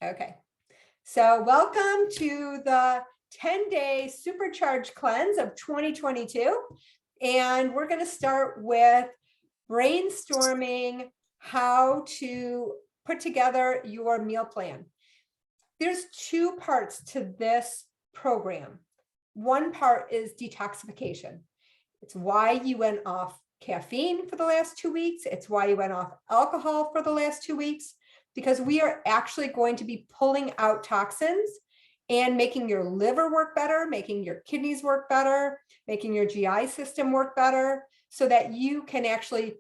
Okay. So welcome to the 10-day Supercharged Cleanse of 2022. And we're going to start with brainstorming how to put together your meal plan. There's two parts to this program. One part is detoxification. It's why you went off caffeine for the last 2 weeks. It's why you went off alcohol for the last 2 weeks, because we are actually going to be pulling out toxins and making your liver work better, making your kidneys work better, making your GI system work better, so that you can actually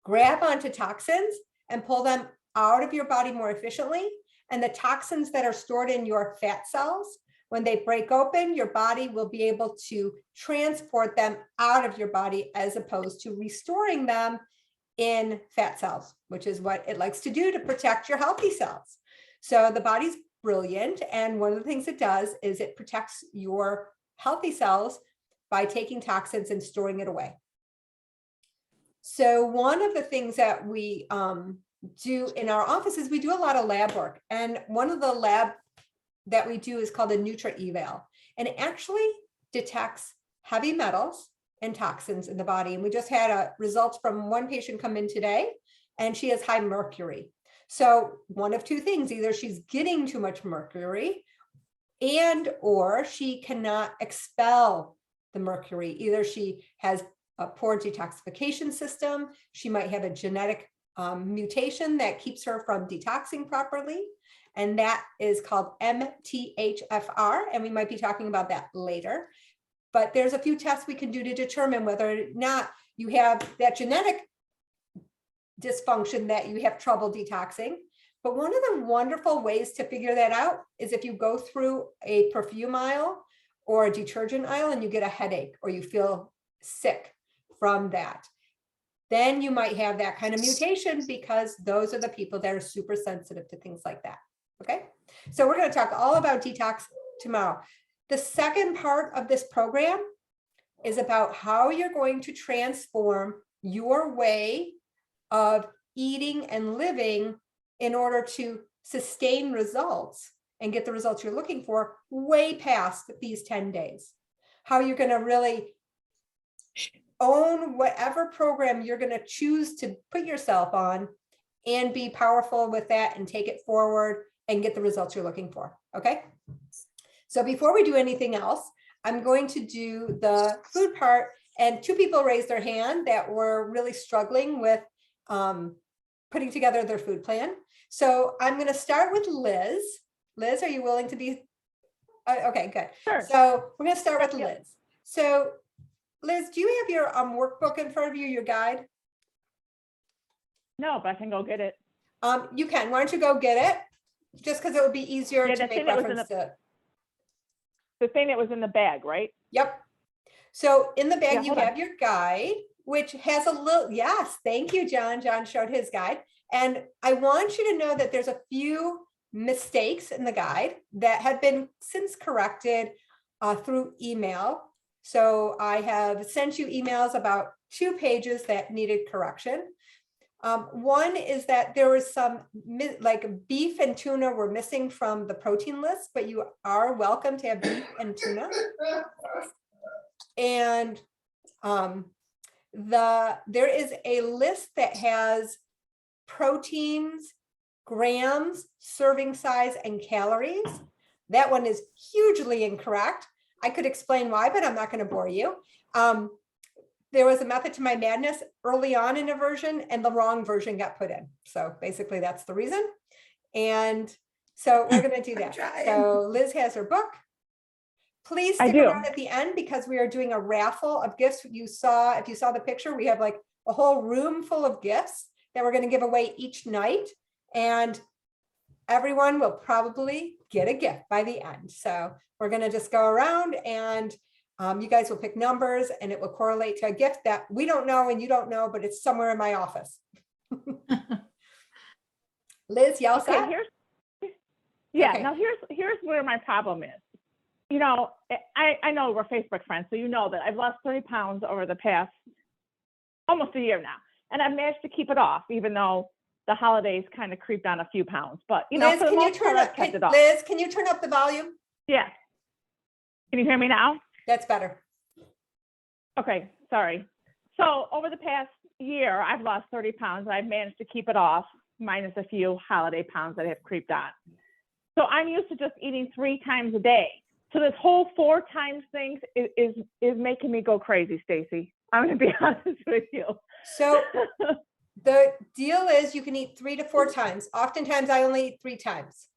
grab onto toxins and pull them out of your body more efficiently. And the toxins that are stored in your fat cells, when they break open, your body will be able to transport them out of your body, as opposed to restoring them in fat cells, which is what it likes to do to protect your healthy cells. So the body's brilliant. And one of the things it does is it protects your healthy cells by taking toxins and storing it away. So one of the things that we do in our office is we do a lot of lab work. And one of the lab that we do is called a Nutra-Eval. And it actually detects heavy metals and toxins in the body. And we just had results from one patient come in today, and she has high mercury. So one of two things: either she's getting too much mercury, and or she cannot expel the mercury. Either she has a poor detoxification system, she might have a genetic mutation that keeps her from detoxing properly, and that is called MTHFR, and we might be talking about that later. But there's a few tests we can do to determine whether or not you have that genetic dysfunction that you have trouble detoxing. But one of the wonderful ways to figure that out is if you go through a perfume aisle or a detergent aisle and you get a headache or you feel sick from that, then you might have that kind of mutation, because those are the people that are super sensitive to things like that. Okay, so we're going to talk all about detox tomorrow. The second part of this program is about how you're going to transform your way of eating and living in order to sustain results and get the results you're looking for way past these 10 days. How you're going to really own whatever program you're going to choose to put yourself on and be powerful with that and take it forward and get the results you're looking for. Okay. So before we do anything else, I'm going to do the food part, and two people raised their hand that were really struggling with putting together their food plan. So I'm going to start with Liz. Liz, are you willing to be? Okay, good. Sure. So we're going to start with Yep. Liz. So Liz, do you have your workbook in front of you, your guide? No, but I can go get it. You can. Why don't you go get it? Just because it would be easier Yeah, to the make thing that was in reference to. The thing that was in the bag, right? Yep. So in the bag, Yeah, you hold on. have your guide, which has a little, yes, thank you, John. John showed his guide. And I want you to know that there's a few mistakes in the guide that have been since corrected through email. So I have sent you emails about 2 pages that needed correction. One is that there was some, like beef and tuna were missing from the protein list, but you are welcome to have beef and tuna. And there is a list that has proteins, grams, serving size, and calories. That one is hugely incorrect. I could explain why, but I'm not going to bore you. There was a method to my madness early on in a version, and the wrong version got put in. So basically that's the reason. And so we're going to do that. So Liz has her book. Please stick around at the end, because we are doing a raffle of gifts. If you saw the picture, we have like a whole room full of gifts that we're going to give away each night. And everyone will probably get a gift by the end. So we're going to just go around, and you guys will pick numbers, and it will correlate to a gift that we don't know and you don't know, but it's somewhere in my office. Liz, y'all set? Okay, yeah. Okay. Now here's where my problem is. You know, I know we're Facebook friends, so you know that I've lost 30 pounds over the past almost a year now, and I've managed to keep it off, even though the holidays kind of creeped on a few pounds, but you know, Liz, for the can you most turn part, I've up, kept it off. Liz, can you turn up the volume? Yeah. Can you hear me now? That's better. Okay, sorry. So over the past year, I've lost 30 pounds. I've managed to keep it off, minus a few holiday pounds that have creeped on. So I'm used to just eating 3 times a day. So this whole 4 times thing is making me go crazy, Stacy. I'm going to be honest with you. So the deal is you can eat 3 to 4 times. Oftentimes I only eat 3 times.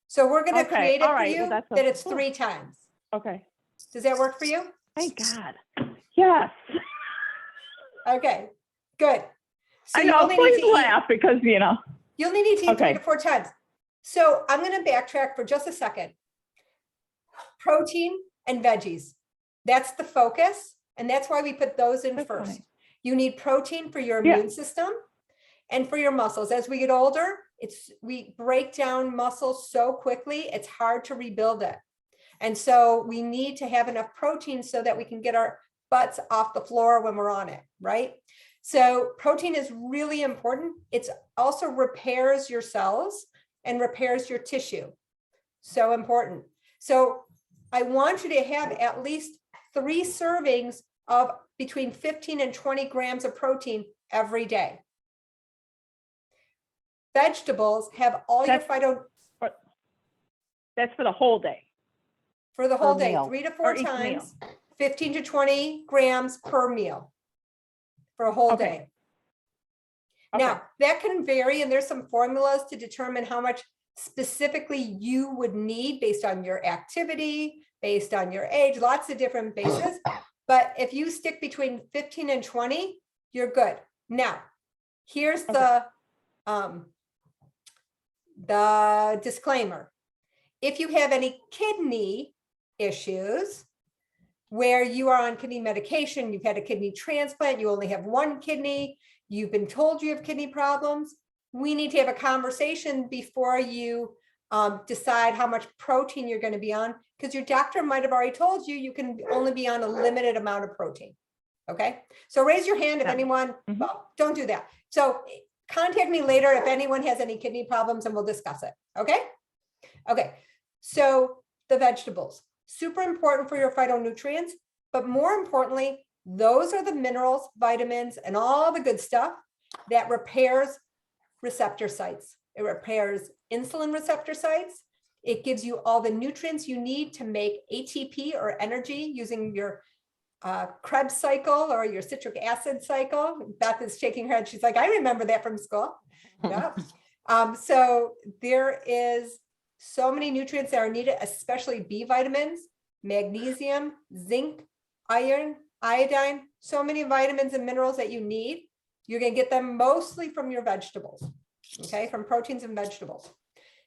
So we're going to Okay, create it all for right, you well, that it's 3 times. Okay. Does that work for you? Thank God. Yes. Okay, good. So I you know, only need please to eat, laugh because, you know. you only need to eat 3 Okay. to 4 times. So I'm going to backtrack for just a second. Protein and veggies. That's the focus. And that's why we put those in That's first. fine. You need protein for your Yeah. immune system and for your muscles. As we get older, we break down muscles so quickly, it's hard to rebuild it. And so we need to have enough protein so that we can get our butts off the floor when we're on it, right? So protein is really important. It's also repairs your cells and repairs your tissue. So important. So I want you to have at least 3 servings of between 15 and 20 grams of protein every day. Vegetables have all your That's for the whole day. for the whole Per day, meal. 3 to Or 4 each times, 15 to 20 grams per meal for a whole Okay. day. Okay. Now, that can vary, and there's some formulas to determine how much specifically you would need based on your activity, based on your age, lots of different bases. But if you stick between 15 and 20, you're good. Now, here's the disclaimer. If you have any kidney issues where you are on kidney medication, you've had a kidney transplant, you only have 1 kidney, you've been told you have kidney problems, we need to have a conversation before you decide how much protein you're going to be on, because your doctor might have already told you you can only be on a limited amount of protein. Okay, so raise your hand if anyone, well, don't do that. So contact me later if anyone has any kidney problems and we'll discuss it. Okay. Okay. So the vegetables, super important for your phytonutrients, but more importantly, those are the minerals, vitamins, and all the good stuff that repairs receptor sites. It repairs insulin receptor sites. It gives you all the nutrients you need to make ATP or energy using your Krebs cycle or your citric acid cycle. Beth is shaking her head. She's like, I remember that from school. Yeah. So there is so many nutrients that are needed, especially B vitamins, magnesium, zinc, iron, iodine, so many vitamins and minerals that you need. You're going to get them mostly from your vegetables, okay, from proteins and vegetables.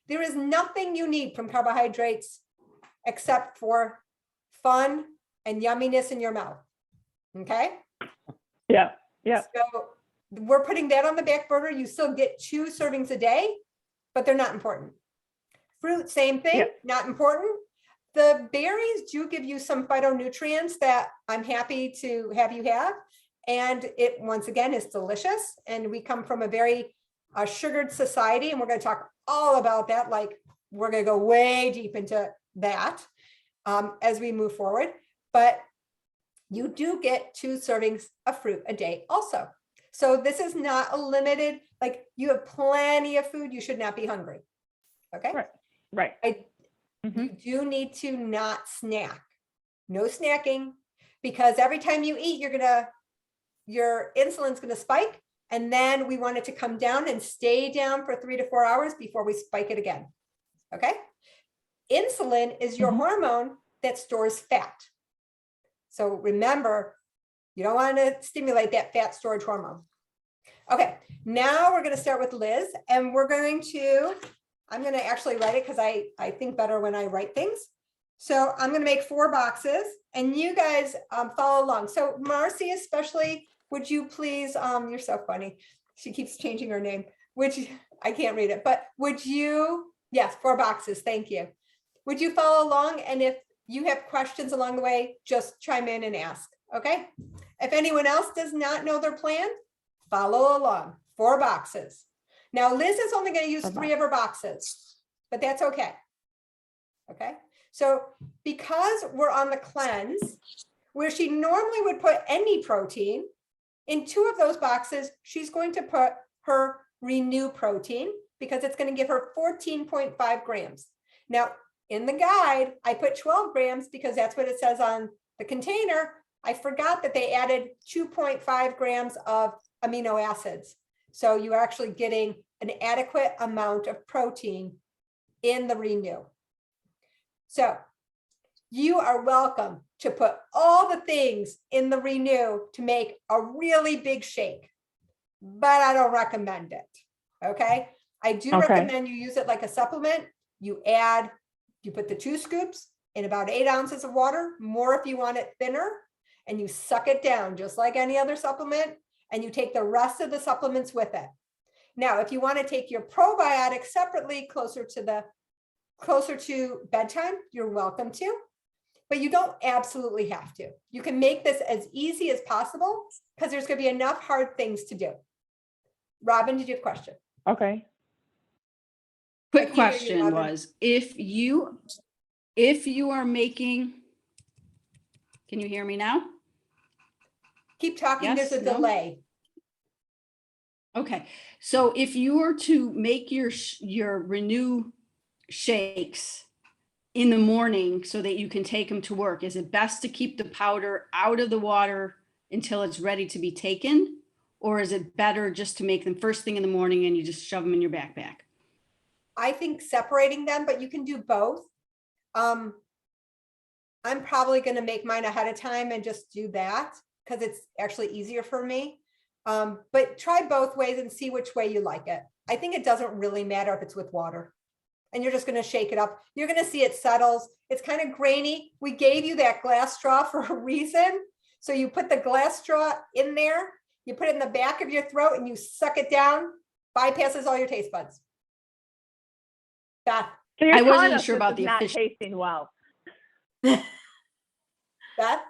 There is nothing you need from carbohydrates except for fun and yumminess in your mouth, okay? Yeah, yeah. So we're putting that on the back burner. You still get 2 servings a day, but they're not important. Fruit, same thing, not important. The berries do give you some phytonutrients that I'm happy to have you have. And it, once again, is delicious. And we come from a very sugared society, and we're going to talk all about that. Like, we're going to go way deep into that as we move forward. But you do get 2 servings of fruit a day also. So this is not a limited, like, you have plenty of food. You should not be hungry. Okay. Right. You do need to not snack. No snacking, because every time you eat, your insulin's going to spike. And then we want it to come down and stay down for 3 to 4 hours before we spike it again. Okay. Insulin is your hormone that stores fat. So remember, you don't want to stimulate that fat storage hormone. Okay. Now we're going to start with Liz, and I'm going to actually write it because I think better when I write things. So I'm going to make 4 boxes, and you guys follow along. So Marcy, especially, would you please, you're so funny. She keeps changing her name, which I can't read it, but would you, yes, 4 boxes. Thank you. Would you follow along? And if you have questions along the way, just chime in and ask. Okay. If anyone else does not know their plan, follow along. 4 boxes. Now Liz is only going to use 3 of her boxes, but that's okay. Okay, so because we're on the cleanse, where she normally would put any protein, in 2 of those boxes, she's going to put her Renew protein because it's going to give her 14.5 grams. Now, in the guide, I put 12 grams because that's what it says on the container. I forgot that they added 2.5 grams of amino acids. So you're actually getting an adequate amount of protein in the Renew. So you are welcome to put all the things in the Renew to make a really big shake, but I don't recommend it. Okay. I do recommend you use it like a supplement. You put the 2 scoops in about 8 ounces of water, more if you want it thinner, and you suck it down just like any other supplement, and you take the rest of the supplements with it. Now, if you want to take your probiotics separately closer to bedtime, you're welcome to, but you don't absolutely have to. You can make this as easy as possible because there's going to be enough hard things to do. Robin, did you have a question? Okay. Quick question was, if you are making, can you hear me now? Keep talking, Yes, there's a no? delay. Okay, so if you were to make your Renew shakes in the morning so that you can take them to work, is it best to keep the powder out of the water until it's ready to be taken? Or is it better just to make them first thing in the morning and you just shove them in your backpack? I think separating them, but you can do both. I'm probably going to make mine ahead of time and just do that because it's actually easier for me. But try both ways and see which way you like it. I think it doesn't really matter if it's with water. And you're just going to shake it up. You're going to see it settles. It's kind of grainy. We gave you that glass straw for a reason. So you put the glass straw in there, you put it in the back of your throat and you suck it down, bypasses all your taste buds. Beth. So you're I wasn't telling us sure this about is the not official. tasting well. Beth?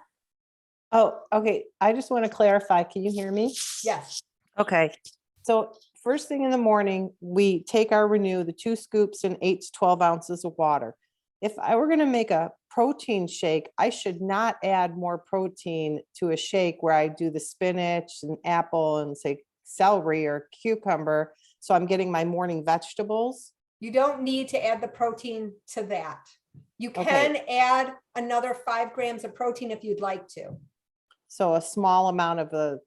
Oh, okay. I just want to clarify. Can you hear me? Yes. Okay. So first thing in the morning, we take our Renew, the 2 scoops and 8 to 12 ounces of water. If I were going to make a protein shake, I should not add more protein to a shake where I do the spinach and apple and say celery or cucumber. So I'm getting my morning vegetables. You don't need to add the protein to that. You can add another 5 grams of protein if you'd like to. So a small amount of the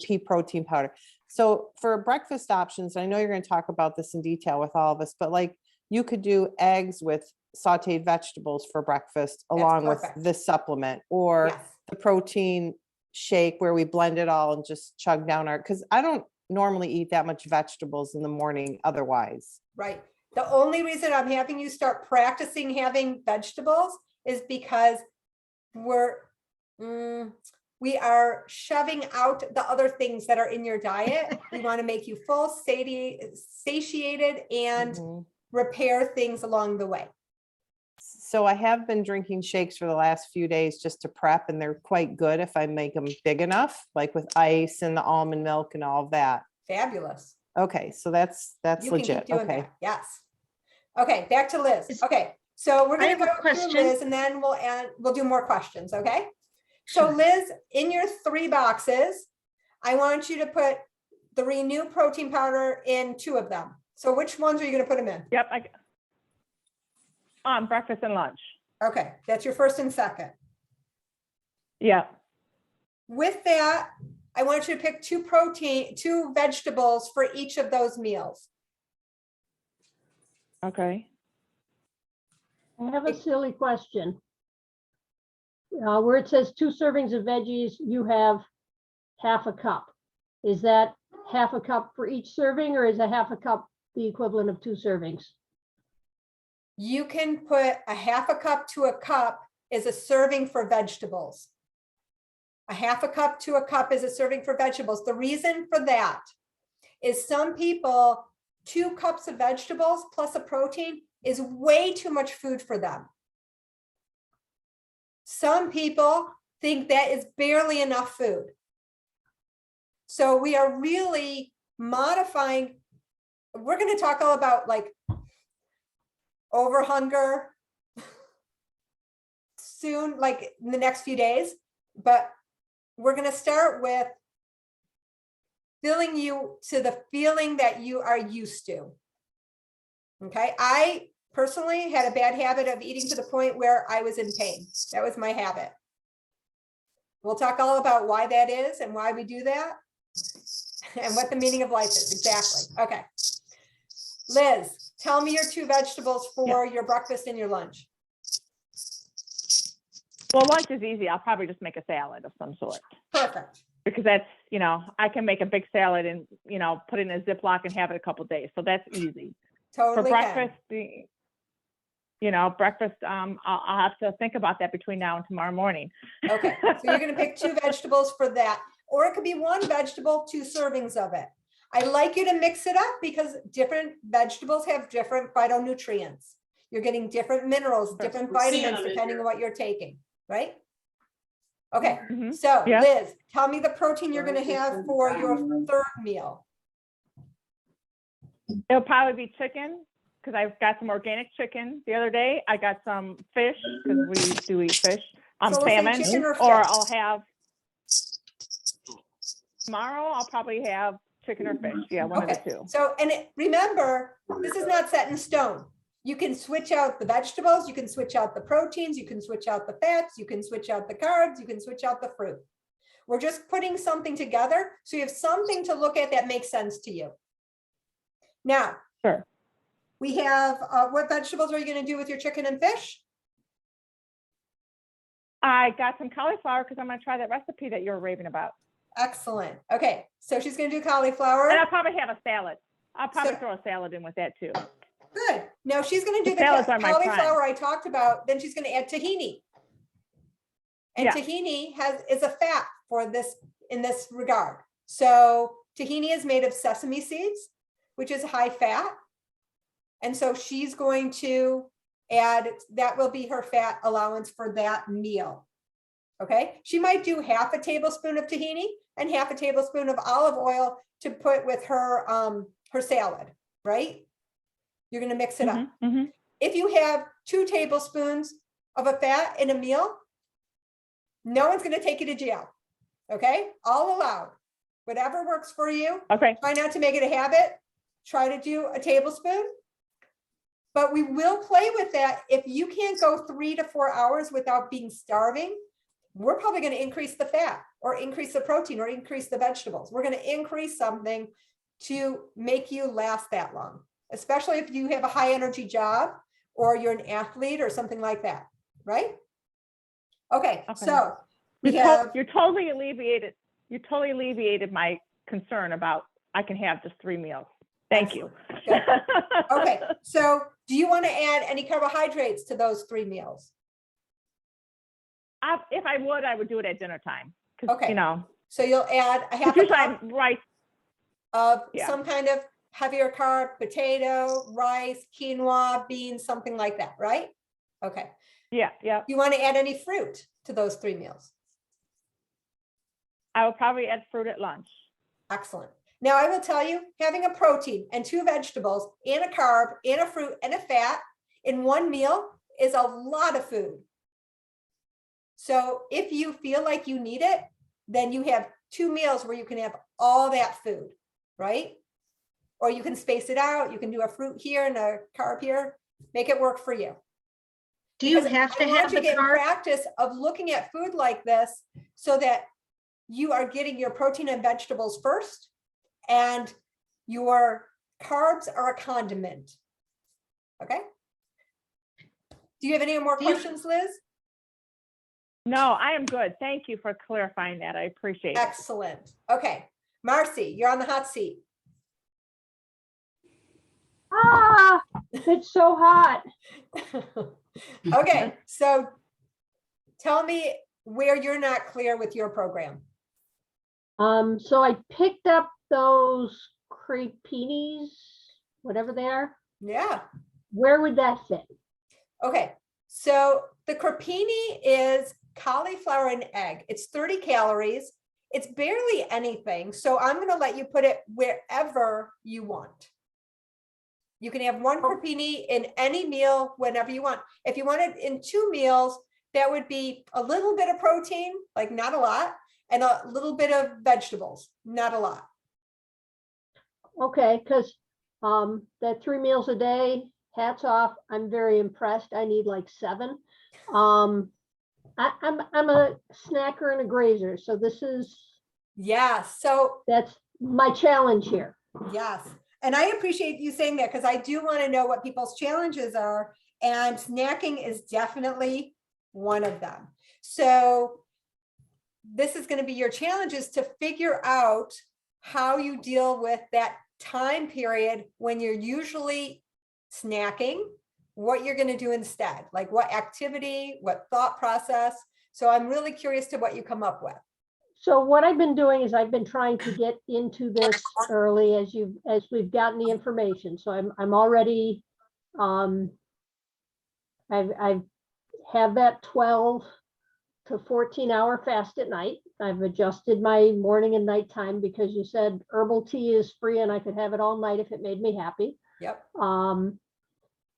pea protein powder. So for breakfast options, I know you're going to talk about this in detail with all of us, but like you could do eggs with sauteed vegetables for breakfast along with this supplement, or the protein shake where we blend it all and just chug down because I don't normally eat that much vegetables in the morning otherwise. Right. The only reason I'm having you start practicing having vegetables is because we are shoving out the other things that are in your diet. We want to make you full, satiated, and repair things along the way. So I have been drinking shakes for the last few days just to prep, and they're quite good if I make them big enough, like with ice and the almond milk and all of that. Fabulous. Okay, so that's You can legit. keep doing Okay. that. Yes. Okay, back to Liz. Okay, so we're going to go through Liz and then we'll do more questions. Okay. So Liz, in your 3 boxes, I want you to put the Renew protein powder in 2 of them. So which ones are you going to put them in? Yep. Breakfast and lunch. Okay, that's your first and second. Yeah. With that, I want you to pick 2 vegetables for each of those meals. Okay. I have a silly question. Where it says 2 servings of veggies, you have half a cup. Is that half a cup for each serving, or is a half a cup the equivalent of 2 servings? You can put a half a cup to a cup is a serving for vegetables. A half a cup to a cup is a serving for vegetables. The reason for that is some people, 2 cups of vegetables plus a protein is way too much food for them. Some people think that is barely enough food. So we are really modifying we're going to talk all about like over hunger soon, like in the next few days, but we're going to start with filling you to the feeling that you are used to. Okay. I personally had a bad habit of eating to the point where I was in pain. That was my habit. We'll talk all about why that is and why we do that and what the meaning of life is. Exactly. Okay. Liz, tell me your 2 vegetables for your breakfast and your lunch. Well, lunch is easy. I'll probably just make a salad of some sort. Perfect. Because that's, I can make a big salad and, put it in a Ziploc and have it a couple days. So that's easy. Totally. For breakfast, breakfast, I'll have to think about that between now and tomorrow morning. Okay. So you're going to pick 2 vegetables for that, or it could be 1 vegetable, 2 servings of it. I like you to mix it up because different vegetables have different phytonutrients. You're getting different minerals, different vitamins, depending on what you're taking, right? Okay. Mhm. So Yeah. Liz, tell me the protein you're going to have for your 3rd meal. It'll probably be chicken because I've got some organic chicken the other day. I got some fish because we do eat fish. So we'll say Salmon, chicken or or fish. I'll have tomorrow. I'll probably have chicken or fish. Yeah, one of the 2. So, and remember, this is not set in stone. You can switch out the vegetables, you can switch out the proteins, you can switch out the fats, you can switch out the carbs, you can switch out the fruit. We're just putting something together so you have something to look at that makes sense to you. Now, Sure. we have, what vegetables are you going to do with your chicken and fish? I got some cauliflower because I'm going to try that recipe that you were raving about. Excellent. Okay, so she's going to do cauliflower. And I'll probably have a salad. I'll probably So- throw a salad in with that too. Good. Now she's going to do The the salads are my cauliflower I talked about. Then she's going to add tahini. And Yeah. tahini is a fat for this in this regard. So tahini is made of sesame seeds, which is high fat. And so she's going to add, that will be her fat allowance for that meal. Okay. She might do half a tablespoon of tahini and half a tablespoon of olive oil to put with her, her salad, right? You're going to mix it up. Mhm. If you have 2 tablespoons of a fat in a meal, no one's going to take you to jail. Okay. All allowed. Whatever works for you. Okay. Try not to make it a habit. Try to do a tablespoon. But we will play with that. If you can't go 3 to 4 hours without being starving, we're probably going to increase the fat or increase the protein or increase the vegetables. We're going to increase something to make you last that long, especially if you have a high energy job or you're an athlete or something like that, right? Okay. So we have, You're totally alleviated. You totally alleviated my concern about I can have just 3 meals. Thank you. Good. Okay. So do you want to add any carbohydrates to those 3 meals? If I would do it at dinner time. Okay. So you'll add a half a Usually cup I'm rice. of Yeah. some kind of heavier carb, potato, rice, quinoa, beans, something like that, right? Okay. Yeah. You want to add any fruit to those 3 meals? I will probably add fruit at lunch. Excellent. Now I will tell you, having a protein and 2 vegetables and a carb and a fruit and a fat in 1 meal is a lot of food. So if you feel like you need it, then you have 2 meals where you can have all that food, right? Or you can space it out. You can do a fruit here and a carb here. Make it work for you. Do you Because have to I want have you the to get carb? practice of looking at food like this so that you are getting your protein and vegetables first, and your carbs are a condiment. Okay. Do you have any more questions, Liz? No, I am good. Thank you for clarifying that. I appreciate it. Excellent. Okay. Marcy, you're on the hot seat. Ah, it's so hot. Okay. So tell me where you're not clear with your program. So I picked up those crepinis, whatever they are. Yeah. Where would that fit? Okay. So the crepini is cauliflower and egg. It's 30 calories. It's barely anything. So I'm going to let you put it wherever you want. You can have one crepini in any meal whenever you want. If you want it in 2 meals, that would be a little bit of protein, like not a lot, and a little bit of vegetables, not a lot. Okay, because that 3 meals a day, hats off. I'm very impressed. I need like 7. I'm a snacker and a grazer, so Yes. So that's my challenge here. yes. And I appreciate you saying that because I do want to know what people's challenges are. And snacking is definitely one of them. So this is going to be your challenge, is to figure out how you deal with that time period when you're usually snacking, what you're going to do instead, like what activity, what thought process. So I'm really curious to what you come up with. So what I've been doing is I've been trying to get into this early as we've gotten the information. So I'm already, I've have that 12 to 14 hour fast at night. I've adjusted my morning and night time because you said herbal tea is free and I could have it all night if it made me happy. Yep.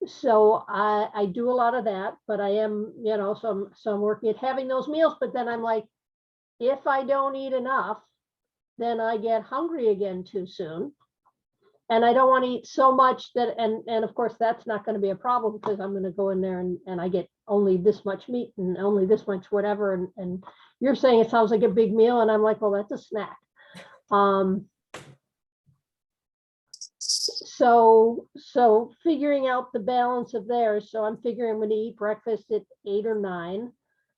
So I do a lot of that, but I am, so I'm working at having those meals, but then I'm like, if I don't eat enough, then I get hungry again too soon. And I don't want to eat so much that, and of course, that's not going to be a problem because I'm going to go in there and I get only this much meat and only this much whatever. And you're saying it sounds like a big meal. And I'm like, well, that's a snack. So figuring out the balance of theirs. So I'm figuring I'm going to eat breakfast at 8 or 9.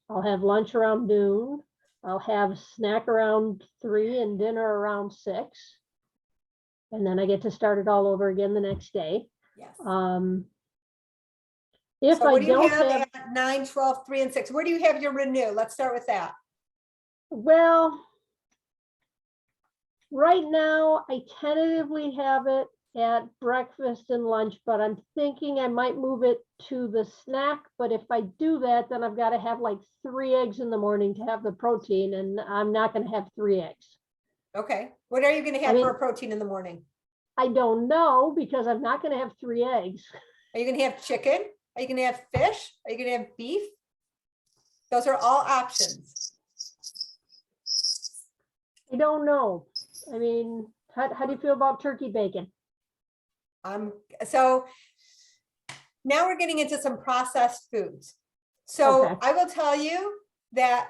I'll have lunch around noon. I'll have snack around 3 and dinner around 6. And then I get to start it all over again the next day. Yes. If So I what do you don't have have, at 9, 12, 3, and 6? Where do you have your renew? Let's start with that. well, right now I tentatively have it at breakfast and lunch, but I'm thinking I might move it to the snack. But if I do that, then I've got to have like 3 eggs in the morning to have the protein, and I'm not going to have 3 eggs. Okay. What are you going to have for protein in the morning? I don't know because I'm not going to have 3 eggs. Are you going to have chicken? Are you going to have fish? Are you going to have beef? Those are all options. I don't know. I mean, how do you feel about turkey bacon? So now we're getting into some processed foods. So Okay. I will tell you that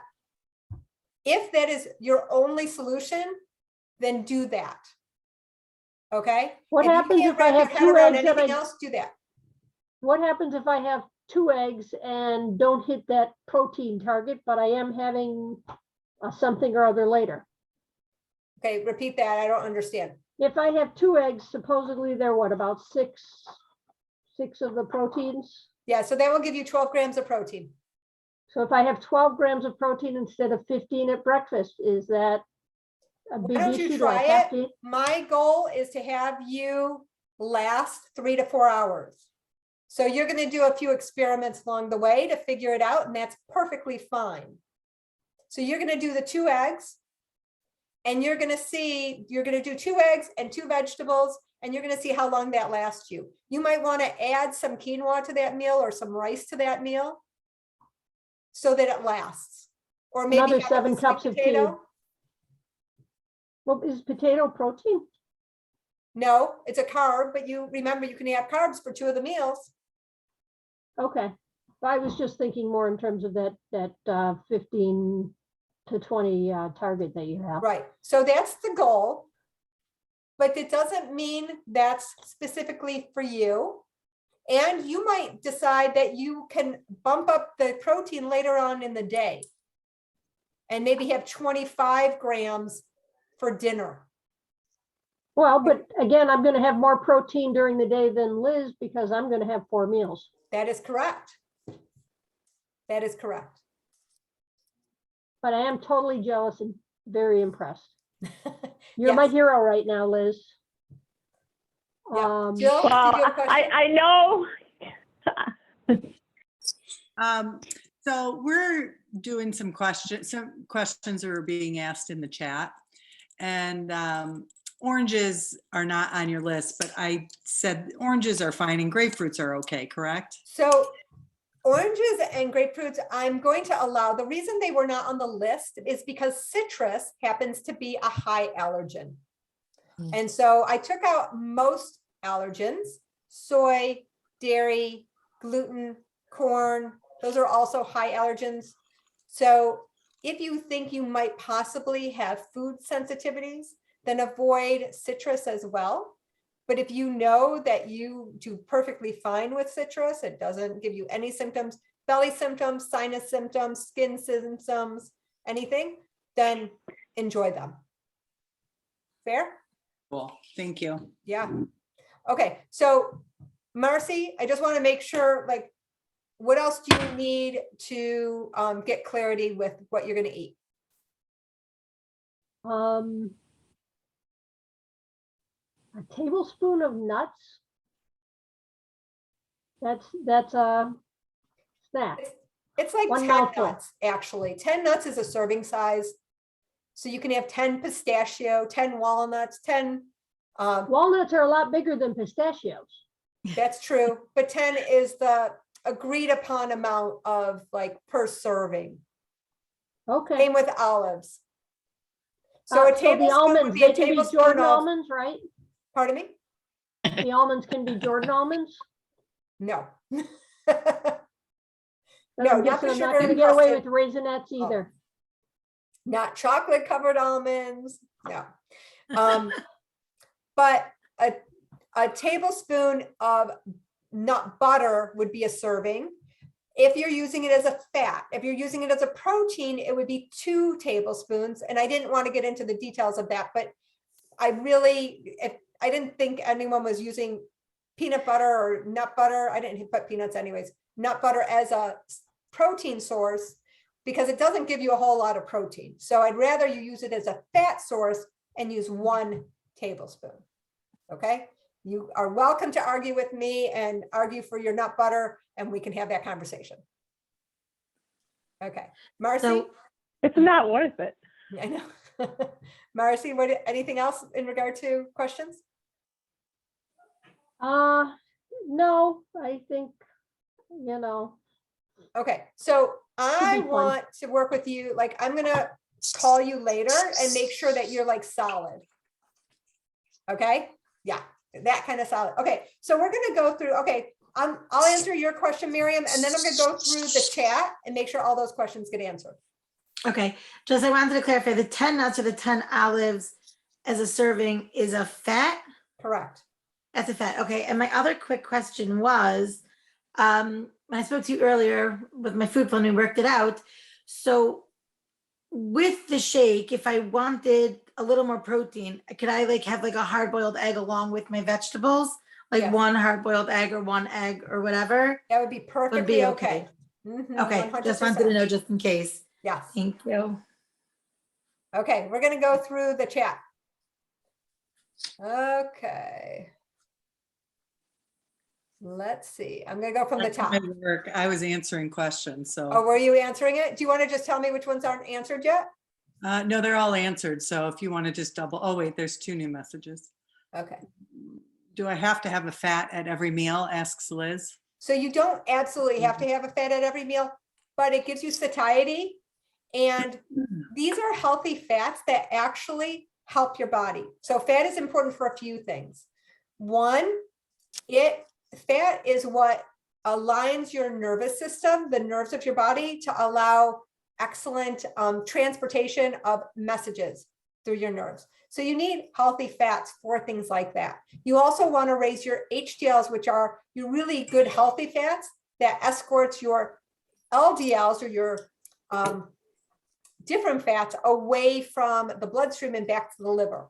if that is your only solution, then do that. Okay. What you happens can't if I wrap your have head 2 around eggs that anything else, do that. What happens if I have 2 eggs and don't hit that protein target, but I am having something or other later? Okay, repeat that. I don't understand. If I have 2 eggs, supposedly they're what, about 6 of the proteins? Yeah, so that will give you 12 grams of protein. So if I have 12 grams of protein instead of 15 at breakfast, is that a big Why don't issue? you Do I try have it? to? My goal is to have you last 3 to 4 hours. So you're going to do a few experiments along the way to figure it out, and that's perfectly fine. So you're going to do the 2 eggs, and you're going to do 2 eggs and 2 vegetables, and you're going to see how long that lasts you. You might want to add some quinoa to that meal or some rice to that meal so that it lasts. Or maybe Another have 7 a sweet cups of tea. potato. Well, is potato protein? No, it's a carb, but you remember you can have carbs for 2 of the meals. Okay. I was just thinking more in terms of that 15 to 20 target that you have. Right. So that's the goal. But it doesn't mean that's specifically for you. And you might decide that you can bump up the protein later on in the day and maybe have 25 grams for dinner. Well, but again, I'm going to have more protein during the day than Liz because I'm going to have 4 meals. That is correct. That is correct. But I am totally jealous and very impressed. You're my Yes. hero right now, Liz. Yeah. Jill, Well, did you have a question? I know. So we're doing some questions are being asked in the chat. And oranges are not on your list, but I said oranges are fine and grapefruits are okay, correct? So oranges and grapefruits, I'm going to allow. The reason they were not on the list is because citrus happens to be a high allergen. And so I took out most allergens: soy, dairy, gluten, corn. Those are also high allergens. So if you think you might possibly have food sensitivities, then avoid citrus as well. But if you know that you do perfectly fine with citrus, it doesn't give you any symptoms, belly symptoms, sinus symptoms, skin symptoms, anything, then enjoy them. Fair? Cool, thank you. Yeah. Okay, so Marcy, I just want to make sure, like, what else do you need to get clarity with what you're going to eat? A tablespoon of nuts. That's a snack. It's like One 10 mouthful. nuts, actually. 10 nuts is a serving size. So you can have 10 pistachio, 10 walnuts, 10. Walnuts are a lot bigger than pistachios. That's true. But 10 is the agreed upon amount of like per serving. Okay. Same with olives. So a So the tablespoon would almonds, be a they can be tablespoon Jordan of, almonds, right? pardon me? The almonds can be Jordan almonds. No. Then No, I'm not the guessing I'm not sugar going to get away with encrusted. Raisinets either. Not chocolate covered almonds. No. But a tablespoon of nut butter would be a serving. If you're using it as a fat, if you're using it as a protein, it would be 2 tablespoons. And I didn't want to get into the details of that, but I didn't think anyone was using peanut butter or nut butter. I didn't put peanuts anyways, nut butter as a protein source, because it doesn't give you a whole lot of protein. So I'd rather you use it as a fat source and use 1 tablespoon. Okay. You are welcome to argue with me and argue for your nut butter, and we can have that conversation. Okay. Marcy? So- It's not worth it. I know. Marcy, anything else in regard to questions? No, I think, you know, Okay, so I be fun. want to work with you. Like, I'm gonna call you later and make sure that you're like solid. Okay, yeah, that kind of solid. Okay, so we're gonna go through, okay, I'll answer your question, Miriam, and then I'm gonna go through the chat and make sure all those questions get answered. Okay, just I wanted to clarify, the 10 nuts or the 10 olives as a serving is a fat? Correct. That's a fat, okay. And my other quick question was, when I spoke to you earlier with my food plan, we worked it out. So with the shake, if I wanted a little more protein, could I like have like a hard-boiled egg along with my vegetables? Like Yes. 1 hard-boiled egg or 1 egg or whatever? That would be perfectly okay. okay. Mhm, Okay, just wanted to 100%. know just in case. Yes. Thank you. Okay, we're gonna go through the chat. Okay. Let's see. I'm gonna go from the That's top. my work. I was answering questions, Oh, so, were you answering it? Do you want to just tell me which ones aren't answered yet? no, they're all answered. So if you want to just double, oh wait, there's 2 new messages. Okay. Do I have to have a fat at every meal? Asks Liz. So you don't absolutely have to have a fat at every meal, but it gives you satiety. And these are healthy fats that actually help your body. So fat is important for a few things. One, fat is what aligns your nervous system, the nerves of your body, to allow excellent transportation of messages through your nerves. So you need healthy fats for things like that. You also want to raise your HDLs, which are your really good healthy fats that escorts your LDLs or your different fats away from the bloodstream and back to the liver.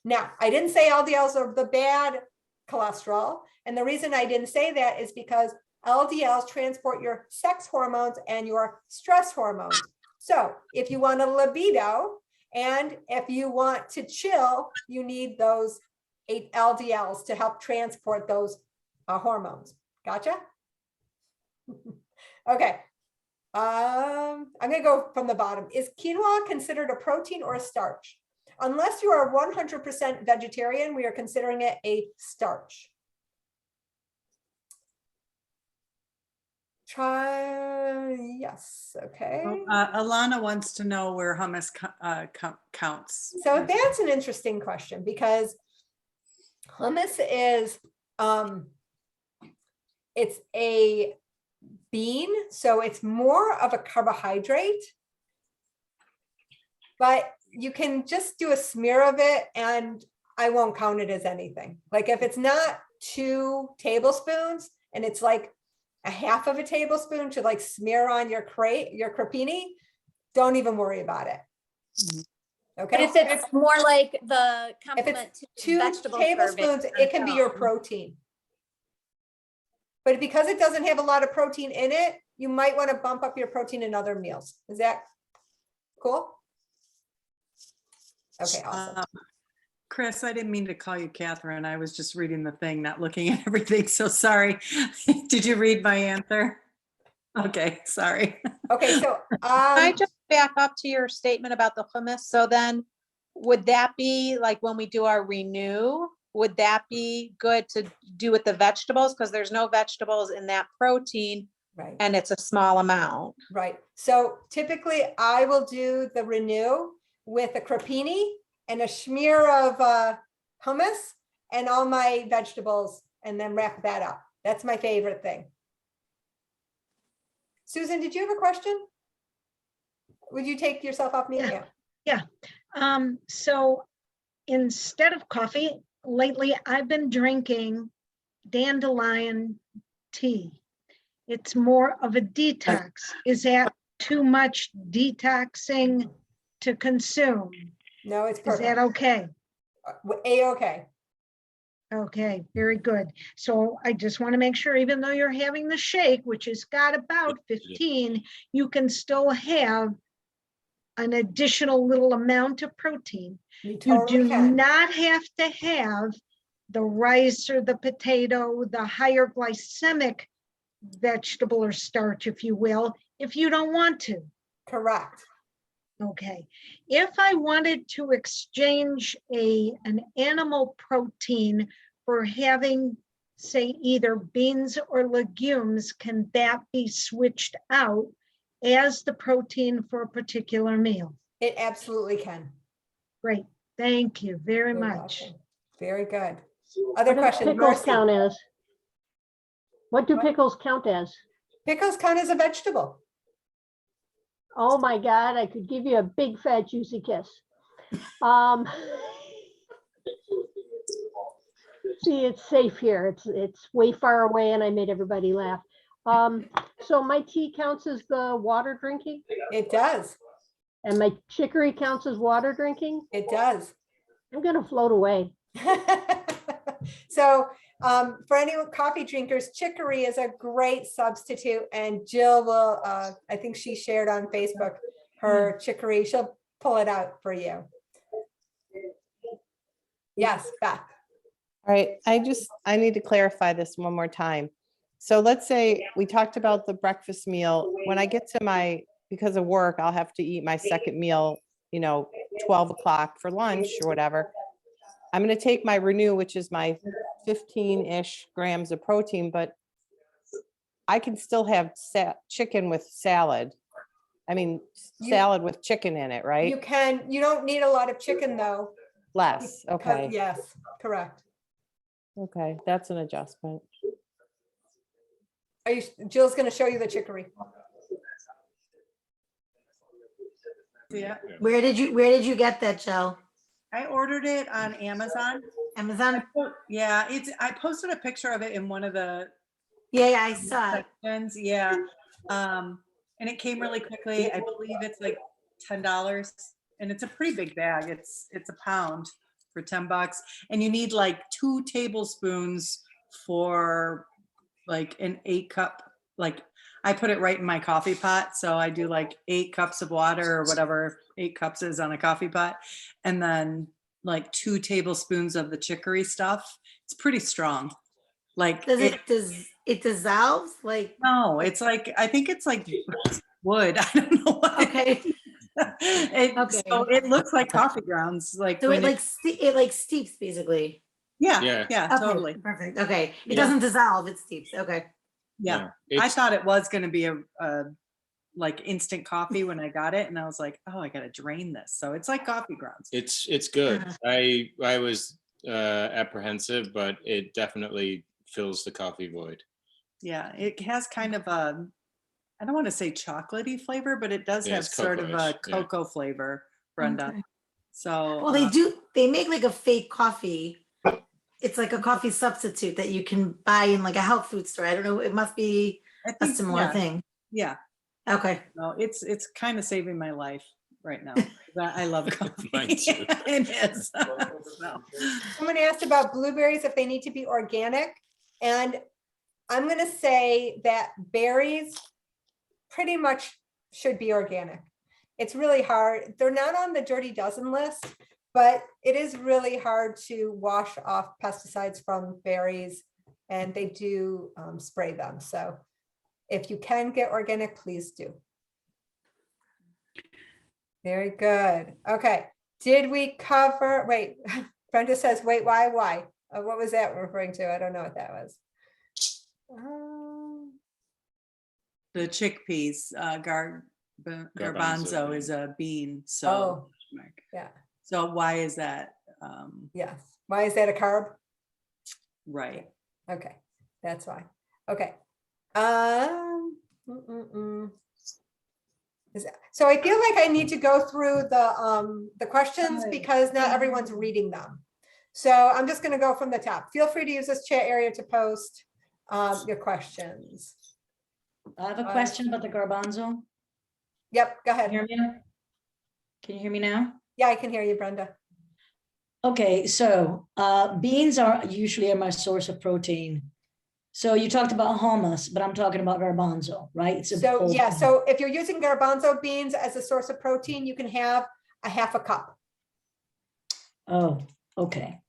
Now, I didn't say LDLs are the bad cholesterol. And the reason I didn't say that is because LDLs transport your sex hormones and your stress hormones. So if you want a libido and if you want to chill, you need those 8 LDLs to help transport those hormones. Gotcha? Okay. I'm going to go from the bottom. Is quinoa considered a protein or a starch? Unless you are 100% vegetarian, we are considering it a starch. Try, yes, okay. Alana wants to know where hummus counts. So that's an interesting question because hummus is, it's a bean, so it's more of a carbohydrate, but you can just do a smear of it and I won't count it as anything. Like if it's not 2 tablespoons and it's like a half of a tablespoon to like smear on your crepini, don't even worry about it. Okay. But if it's more like the If complement it's to 2 vegetable tablespoons, serving, it can be your protein. But because it doesn't have a lot of protein in it, you might want to bump up your protein in other meals. Is that cool? Okay, awesome. Chris, I didn't mean to call you Catherine. I was just reading the thing, not looking at everything. So sorry. Did you read my answer? Okay, sorry. Okay, so Can I just back up to your statement about the hummus? So then would that be like when we do our renew, would that be good to do with the vegetables? Because there's no vegetables in that protein right, and it's a small amount. right. So typically I will do the renew with a crepini and a smear of hummus and all my vegetables and then wrap that up. That's my favorite thing. Susan, did you have a question? Would you take yourself off mute? Yeah. So instead of coffee, lately I've been drinking dandelion tea. It's more of a detox. Is that too much detoxing to consume? No, it's Is perfect. that okay? A-okay. Okay, very good. So I just want to make sure, even though you're having the shake, which has got about 15, you can still have an additional little amount of protein. You You totally do can. not have to have the rice or the potato, the higher glycemic vegetable or starch, if you will, if you don't want to. Correct. Okay. If I wanted to exchange an animal protein for having, say, either beans or legumes, can that be switched out as the protein for a particular meal? It absolutely can. Great. Thank you very You're much. welcome. Very good. Other What do questions? pickles Marcy? count as? What do What? pickles count as? Pickles count as a vegetable. Oh my God, I could give you a big fat juicy kiss. Um, see, it's safe here. It's way far away and I made everybody laugh. So my tea counts as the water drinking It does. and my chicory counts as water drinking. It does. I'm gonna float away. So for any coffee drinkers, chicory is a great substitute and Jill will, I think she shared on Facebook her chicory. She'll pull it out for you. Yes, Beth. All right, I need to clarify this one more time. So let's say we talked about the breakfast meal. When I get to because of work, I'll have to eat my second meal, 12 o'clock for lunch or whatever. I'm going to take my renew, which is my 15-ish grams of protein, but I can still have chicken with salad. I mean, salad with chicken in it, right? You don't need a lot of chicken though. Less, okay. Yes, correct. Okay, that's an adjustment. Jill's going to show you the chicory. Yeah, Where did you get that, Jill? I ordered it on Amazon. Amazon? Yeah, I posted a picture of it in one of the Yeah, I saw it. sections. Yeah. And it came really quickly. I believe it's like $10 and it's a pretty big bag. It's a pound for $10 and you need like 2 tablespoons for like an 8-cup, like I put it right in my coffee pot. So I do like 8 cups of water or whatever 8 cups is on a coffee pot. And then like 2 tablespoons of the chicory stuff. It's pretty strong. Like Does it dissolves? Like, no, it's like, I think it's like wood. I don't know why. okay. So it looks like coffee grounds, like So when it like steeps basically. yeah, Yeah. Okay, totally. perfect. Okay. It Yeah. doesn't dissolve, it steeps. Okay. Yeah. I It's, thought it was going to be a like instant coffee when I got it, and I was like, oh, I got to drain this. So it's like coffee grounds. it's good. I was apprehensive, but it definitely fills the coffee void. Yeah, it has kind of a, I don't want to say chocolatey flavor, but it does Yeah, have it's sort of a cocoa-ish, yeah. cocoa flavor, Brenda. Okay. So Well, they make like a fake coffee. It's like a coffee substitute that you can buy in like a health food store. I don't know. It must be I a think, similar yeah, thing. Yeah, Okay. no, it's kind of saving my life right now. 'Cause I love coffee. Mine too. It is. So, Someone asked about blueberries, if they need to be organic. And I'm gonna say that berries pretty much should be organic. It's really hard. They're not on the Dirty Dozen list, but it is really hard to wash off pesticides from berries, and they do spray them. So if you can get organic, please do. Very good. Okay. Did we cover, wait, Brenda says, wait, why? What was that referring to? I don't know what that was. the chickpeas, garbanzo is a bean. So, yeah. So why is that? Yes. Why is that a carb? Right. Okay, that's why. Okay. So I feel like I need to go through the questions because not everyone's reading them. So I'm just going to go from the top. Feel free to use this chat area to post your questions. I have a question about the garbanzo. Yep, go ahead. Can you hear me now? Can you hear me now? Yeah, I can hear you, Brenda. Okay, so beans are usually my source of protein. So you talked about hummus, but I'm talking about garbanzo, right? It's So yeah, so if you're using garbanzo beans as a source of protein, you can have a half a cup. Oh, okay.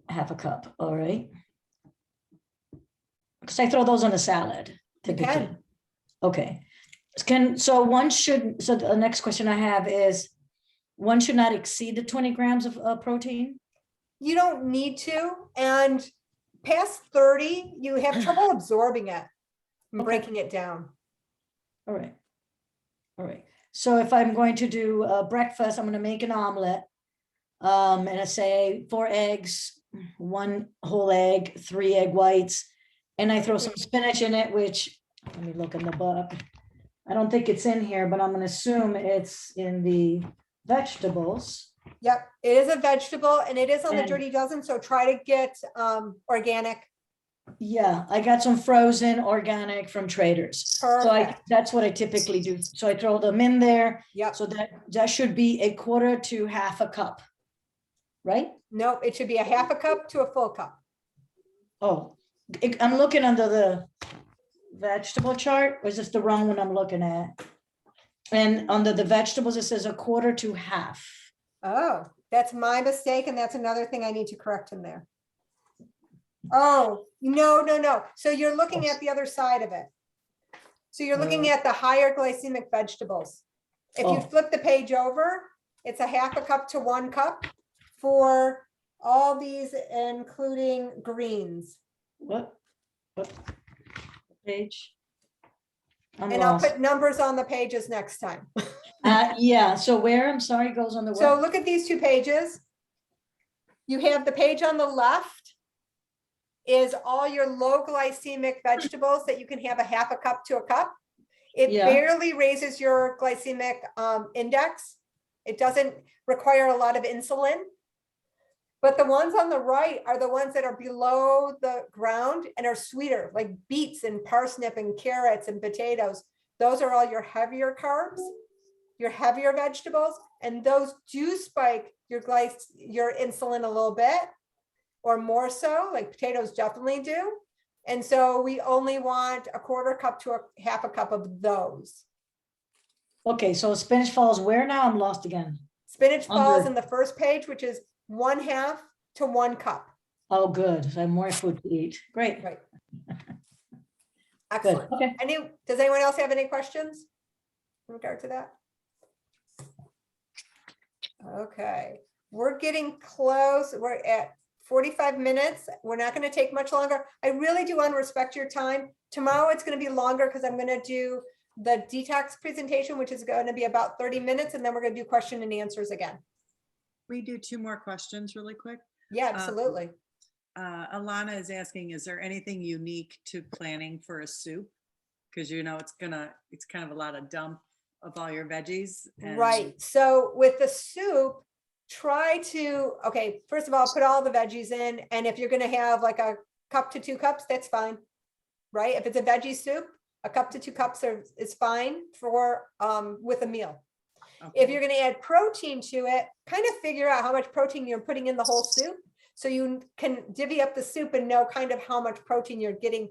Half a cup, all right. Because I throw those on a salad, typically. can. Okay. So the next question I have is, one should not exceed the 20 grams of protein? You don't need to, and past 30, you have trouble absorbing it and breaking it down. All right. All right. So if I'm going to do breakfast, I'm going to make an omelet. And I say 4 eggs, 1 whole egg, 3 egg whites, and I throw some spinach in it, which, let me look in the book. I don't think it's in here, but I'm going to assume it's in the vegetables. Yep, it is a vegetable and it is on the And- Dirty Dozen, so try to get organic. Yeah, I got some frozen organic from Traders. So Perfect. that's what I typically do. So I throw them in there. Yep. So that should be a quarter to half a cup, right? No, it should be a half a cup to a full cup. Oh, I'm looking under the vegetable chart, or is this the wrong one I'm looking at? And under the vegetables, it says a quarter to half. Oh, that's my mistake, and that's another thing I need to correct in there. Oh, no. So you're looking at the other side of it. So you're looking at the higher glycemic vegetables. If you Oh. flip the page over, it's a half a cup to 1 cup for all these, including greens. What page? I'm And I'll lost. put numbers on the pages next time. Yeah, so where, I'm sorry, goes on the So what? look at these 2 pages. You have the page on the left is all your low glycemic vegetables that you can have a half a cup to a cup. It Yeah. barely raises your glycemic index. It doesn't require a lot of insulin. But the ones on the right are the ones that are below the ground and are sweeter, like beets and parsnip and carrots and potatoes. Those are all your heavier carbs, your heavier vegetables, and those do spike your insulin a little bit or more so, like potatoes definitely do. And so we only want a quarter cup to a half a cup of those. Okay, so spinach falls where now? I'm lost again. Spinach falls Under- in the first page, which is 1/2 to 1 cup. Oh, good. So I have more food to eat. Great. Right. Good. Excellent. Okay. Does anyone else have any questions in regard to that? Okay, we're getting close. We're at 45 minutes. We're not going to take much longer. I really do want to respect your time. Tomorrow it's going to be longer because I'm going to do the detox presentation, which is going to be about 30 minutes, and then we're going to do question and answers again. We do 2 more questions really quick. Yeah, absolutely. Alana is asking, is there anything unique to planning for a soup? Because you know it's kind of a lot of dump of all your veggies. Right. So with the soup, try to, okay, first of all, put all the veggies in. And if you're going to have like a cup to 2 cups, that's fine. Right? If it's a veggie soup, a cup to 2 cups is fine for with a meal. Okay. If you're going to add protein to it, kind of figure out how much protein you're putting in the whole soup. So you can divvy up the soup and know kind of how much protein you're getting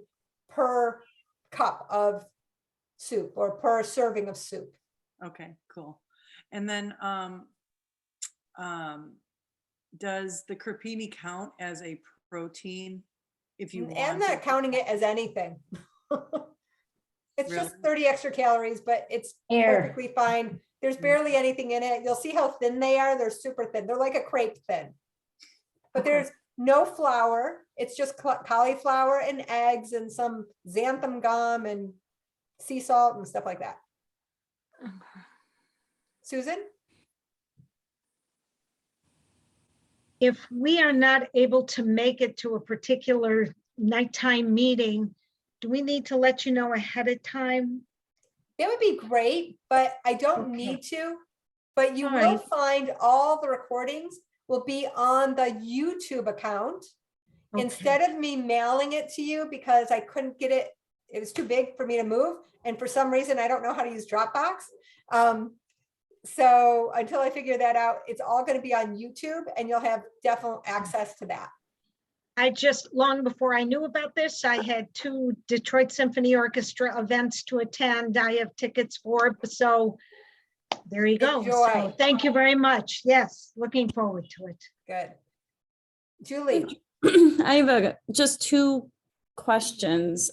per cup of soup or per serving of soup. Okay, cool. And then does the crepini count as a protein if you want? I'm not counting it as anything. It's Really? just 30 extra calories, but it's Air. perfectly fine. There's barely anything in it. You'll see how thin they are. They're super thin. They're like a crepe thin. But Okay. there's no flour. It's just cauliflower and eggs and some xanthan gum and sea salt and stuff like that. Susan? If we are not able to make it to a particular nighttime meeting, do we need to let you know ahead of time? That would be great, but I don't Okay. need to. But you All will right. find all the recordings will be on the YouTube account. Okay. Instead of me mailing it to you because I couldn't get it, it was too big for me to move. And for some reason, I don't know how to use Dropbox. So until I figure that out, it's all going to be on YouTube and you'll have definite access to that. I just, long before I knew about this, I had 2 Detroit Symphony Orchestra events to attend. I have tickets for it, so there you go. So Enjoy. thank you very much. Yes, looking forward to it. Good. Julie, I have just 2 questions.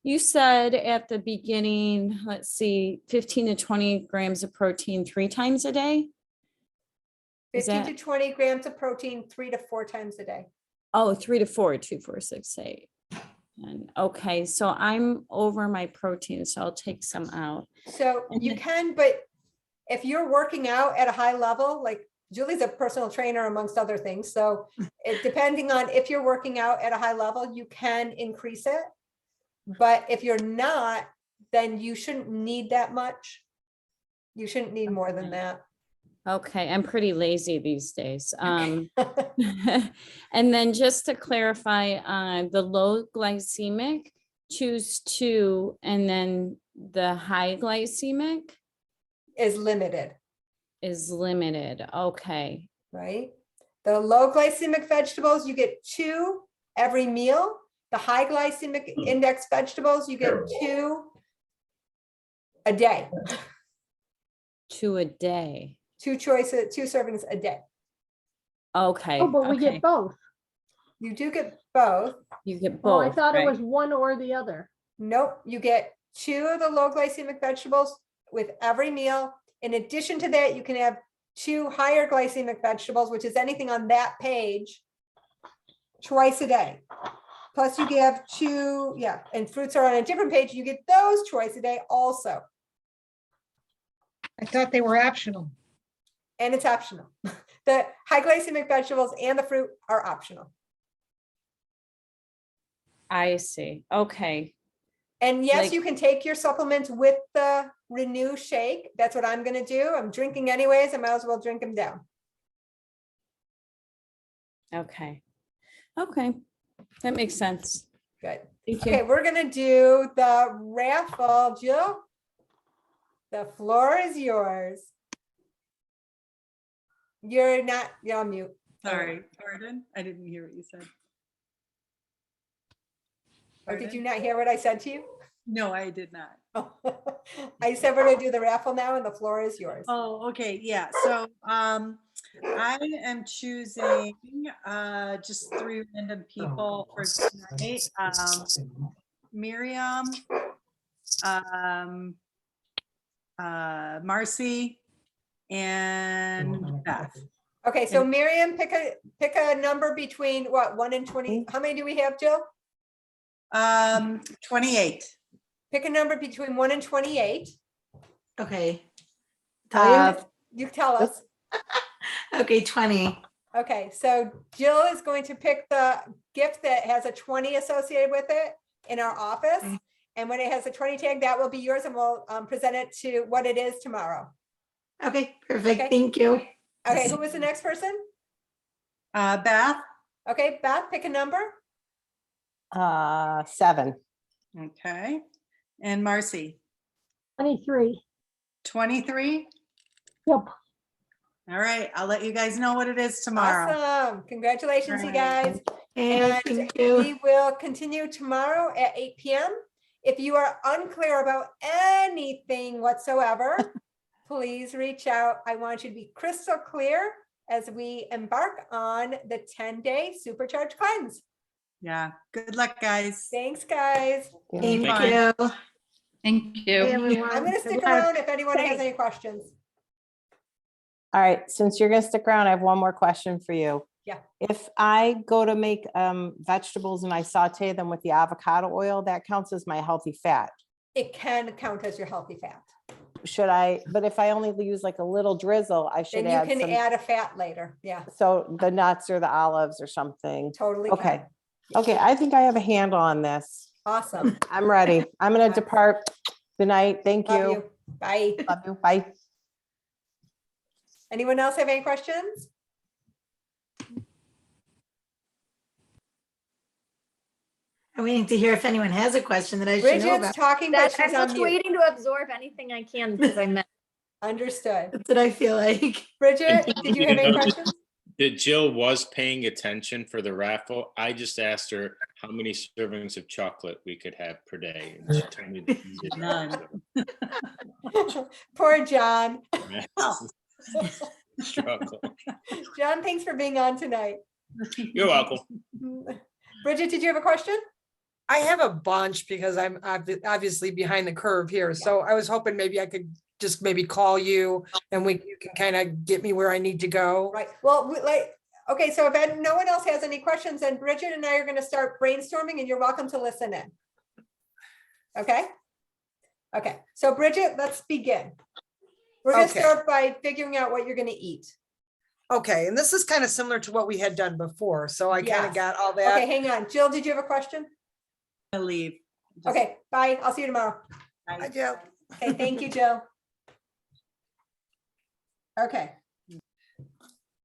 You said at the beginning, let's see, 15 to 20 grams of protein 3 times a day. Is 15 that- to 20 grams of protein 3 to 4 times a day. Oh, 3 to 4, 2, 4, 6, 8. And okay, so I'm over my protein, so I'll take some out. So you can, but if you're working out at a high level, like Julie's a personal trainer amongst other things. So depending on if you're working out at a high level, you can increase it. But if you're not, then you shouldn't need that much. You shouldn't need more than that. Okay, I'm pretty lazy these days. And then just to clarify, the low glycemic, choose 2, and then the high glycemic Is limited, is limited. Okay. right? The low glycemic vegetables, you get 2 every meal. The high glycemic index vegetables, you get 2 a day. 2 a day. 2 choices, 2 servings a day. Okay. Oh, but we okay. get both. You do get both. You get Oh, both. I thought it right? was one or the other. Nope, you get 2 of the low glycemic vegetables with every meal. In addition to that, you can have 2 higher glycemic vegetables, which is anything on that page, twice a day. Plus you have 2, yeah, and fruits are on a different page. You get those twice a day also. I thought they were optional. And it's optional. The high glycemic vegetables and the fruit are optional. I see. Okay. And yes, Like- you can take your supplements with the Renew shake. That's what I'm gonna do. I'm drinking anyways. I might as well drink them down. Okay. Okay. That makes sense. Good. Thank you. Okay, we're gonna do the raffle. Jill, the floor is yours. You're on mute. Sorry, pardon? I didn't hear what you said. Or did Pardon? you not hear what I said to you? No, I did not. Oh, I said we're gonna do the raffle now and the floor is yours. Oh, okay, yeah, so I am choosing just 3 random people for tonight. Miriam, Marcy, and Beth. Okay, so Miriam, pick a number between what, 1 and 20? How many do we have, Jill? 28. Pick a number between 1 and 28. Okay. Tell You tell us. you? Okay, 20. Okay, so Jill is going to pick the gift that has a 20 associated with it in our office. And when it has a 20 tag, that will be yours, and we'll present it to what it is tomorrow. Okay, perfect. Okay. Thank you. Okay, who was the next person? Beth. Okay, Beth, pick a number. 7. Okay. And Marcy. 23. 23. Yep. All right. I'll let you guys know what it is tomorrow. Awesome. Congratulations, you All guys. Hey, And thank you. we will continue tomorrow at 8 p.m. If you are unclear about anything whatsoever, please reach out. I want you to be crystal clear as we embark on the 10-day Supercharged Cleanse. Yeah. Good luck, guys. Thanks, guys. Thank Bye. you. Thank Hey, you. everyone. I'm going to Good stick luck. around if anyone has Thanks. any questions. All right, since you're gonna stick around, I have one more question for you. Yeah. If I go to make vegetables and I saute them with the avocado oil, that counts as my healthy fat. It can count as your healthy fat. Should I, but if I only use like a little drizzle, I should Then you add can some, add a fat later. Yeah, so the nuts or the olives or something. totally. Okay, okay, I think I have a handle on this. Awesome. I'm ready. I'm gonna depart. Good night. Thank Love you. you. Bye. Love you. Bye. Anyone else have any questions? I'm waiting to hear if anyone has a question that I should know Bridget's about. talking, but I'm she's on just mute. waiting to absorb anything I can because I meant. Understood. That's what I feel like. Bridget, did you have any know, questions? that Jill was paying attention for the raffle. I just asked her how many servings of chocolate we could have per day. And she told me None. Poor John. Struggle. John, thanks for being on tonight. You're welcome. Bridget, did you have a question? I have a bunch because I'm obviously behind the curve here. So I was hoping maybe I could just maybe call you and you can kind of get me where I need to go. Right. Well, okay, so if no one else has any questions, then Bridget and I are going to start brainstorming and you're welcome to listen in. Okay? Okay, so Bridget, let's begin. We're going to Okay. start by figuring out what you're going to eat. Okay, and this is kind of similar to what we had done before. So I kind Yes. of got all that. Okay, hang on. Jill, did you have a question? I leave. Okay, bye. I'll see you tomorrow. Hi, Jill. Okay, thank you, Jill. Okay.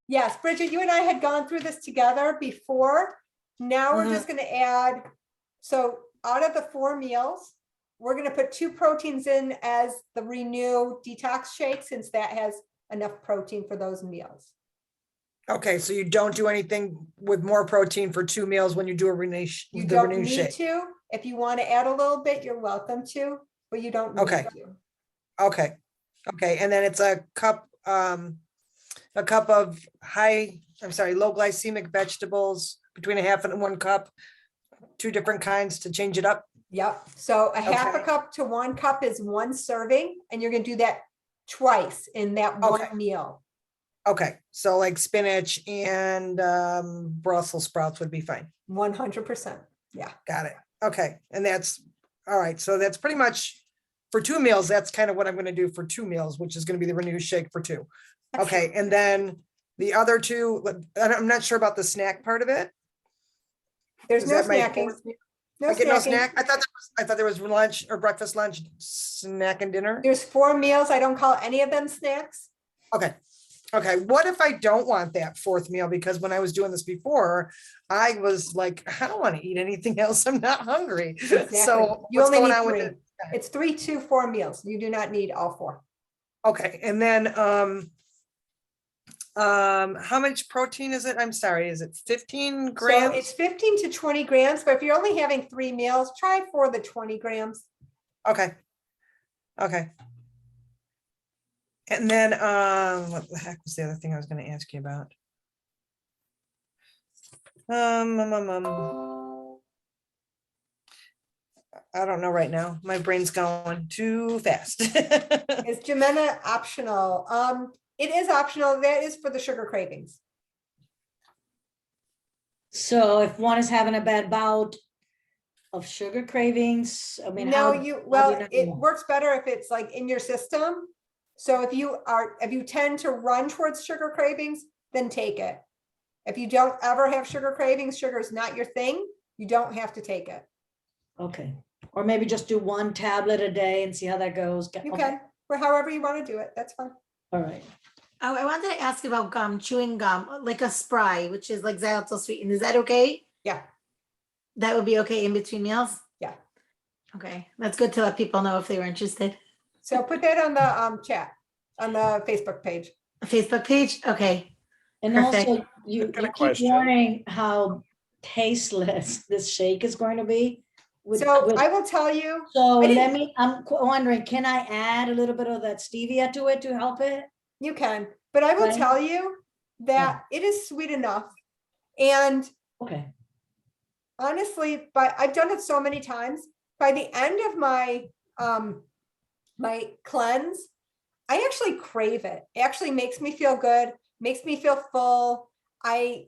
Yes, Bridget, you and I had gone through this together before. Now we're just going to add, so out of the 4 meals, we're going to put 2 proteins in as the Renew detox shake, since that has enough protein for those meals. Okay, so you don't do anything with more protein for 2 meals when you do a Renew, You the don't Renew need shake. to. If you want to add a little bit, you're welcome to, but you don't need Okay. to. Okay, okay, and then it's a cup of low glycemic vegetables between a half and 1 cup, 2 different kinds to change it up. Yep. So a half a Okay. cup to 1 cup is 1 serving, and you're going to do that twice in that Okay. 1 meal. Okay, so like spinach and Brussels sprouts would be fine. 100%. Yeah. Got it. Okay, and that's, all right, so that's pretty much for 2 meals, that's kind of what I'm gonna do for 2 meals, which is gonna be the Renew shake for 2. Okay, and then the other 2, I'm not sure about the snack part of it. There's Is no that my snacking. fourth meal? No I get no snacking. snack? I thought there was lunch or breakfast, lunch, snack and dinner. There's 4 meals. I don't call any of them snacks. Okay. Okay, what if I don't want that 4th meal? Because when I was doing this before, I was like, I don't want to eat anything else. I'm not hungry. Exactly. So You what's only going need on with 3. it? It's 3, 2, 4 meals. You do not need all 4. Okay, and then how much protein is it? I'm sorry, is it 15 So grams? it's 15 to 20 grams, but if you're only having 3 meals, try for the 20 grams. Okay. Okay. And then what the heck was the other thing I was going to ask you about? I don't know right now. My brain's going too fast. Is Jimena optional? It is optional. That is for the sugar cravings. So if one is having a bad bout of sugar cravings, I mean, No, how? you, how do well, know? it works better if it's like in your system. So if you tend to run towards sugar cravings, then take it. If you don't ever have sugar cravings, sugar is not your thing, you don't have to take it. Okay, or maybe just do one tablet a day and see how that goes. You Okay. can, or however you want to do it, that's fine. All right. Oh, I wanted to ask about gum, chewing gum, like a spray, which is like xylitol sweetened. Is that okay? Yeah. That would be okay in between meals? Yeah. Okay, that's good to let people know if they were interested. So put that on the chat, on the Facebook page. Facebook page? Okay. And Perfect. also, you Got a keep question. warning how tasteless this shake is going to be. So I will tell you, So I let didn't- me, I'm wondering, can I add a little bit of that stevia to it to help it? you can, but I will Right. tell you that it is sweet enough. And Okay. honestly, but I've done it so many times, by the end of my my cleanse, I actually crave it. It actually makes me feel good, makes me feel full. You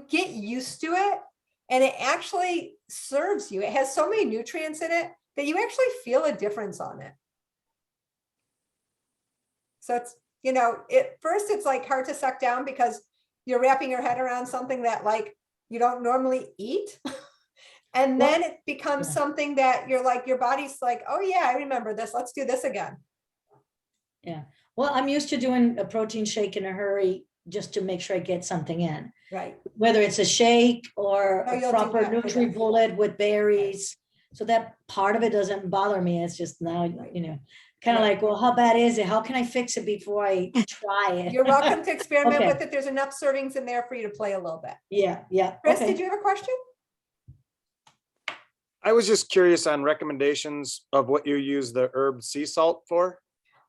get used to it, and it actually serves you. It has so many nutrients in it that you actually feel a difference on it. So it's, at first it's like hard to suck down because you're wrapping your head around something that like you don't normally eat. And then it becomes something that you're like, your body's like, oh yeah, I remember this. Let's do this again. Yeah. Well, I'm used to doing a protein shake in a hurry just to make sure I get something in. Right. Whether it's a shake or No, a you'll do proper that for them. NutriBullet with berries. So that part of it doesn't bother me. It's just now, kind of like, well, how bad is it? How can I fix it before I try it? You're welcome to experiment Okay. with it. There's enough servings in there for you to play a little bit. Yeah, yeah. Chris, Okay. did you have a question? I was just curious on recommendations of what you use the herb sea salt for.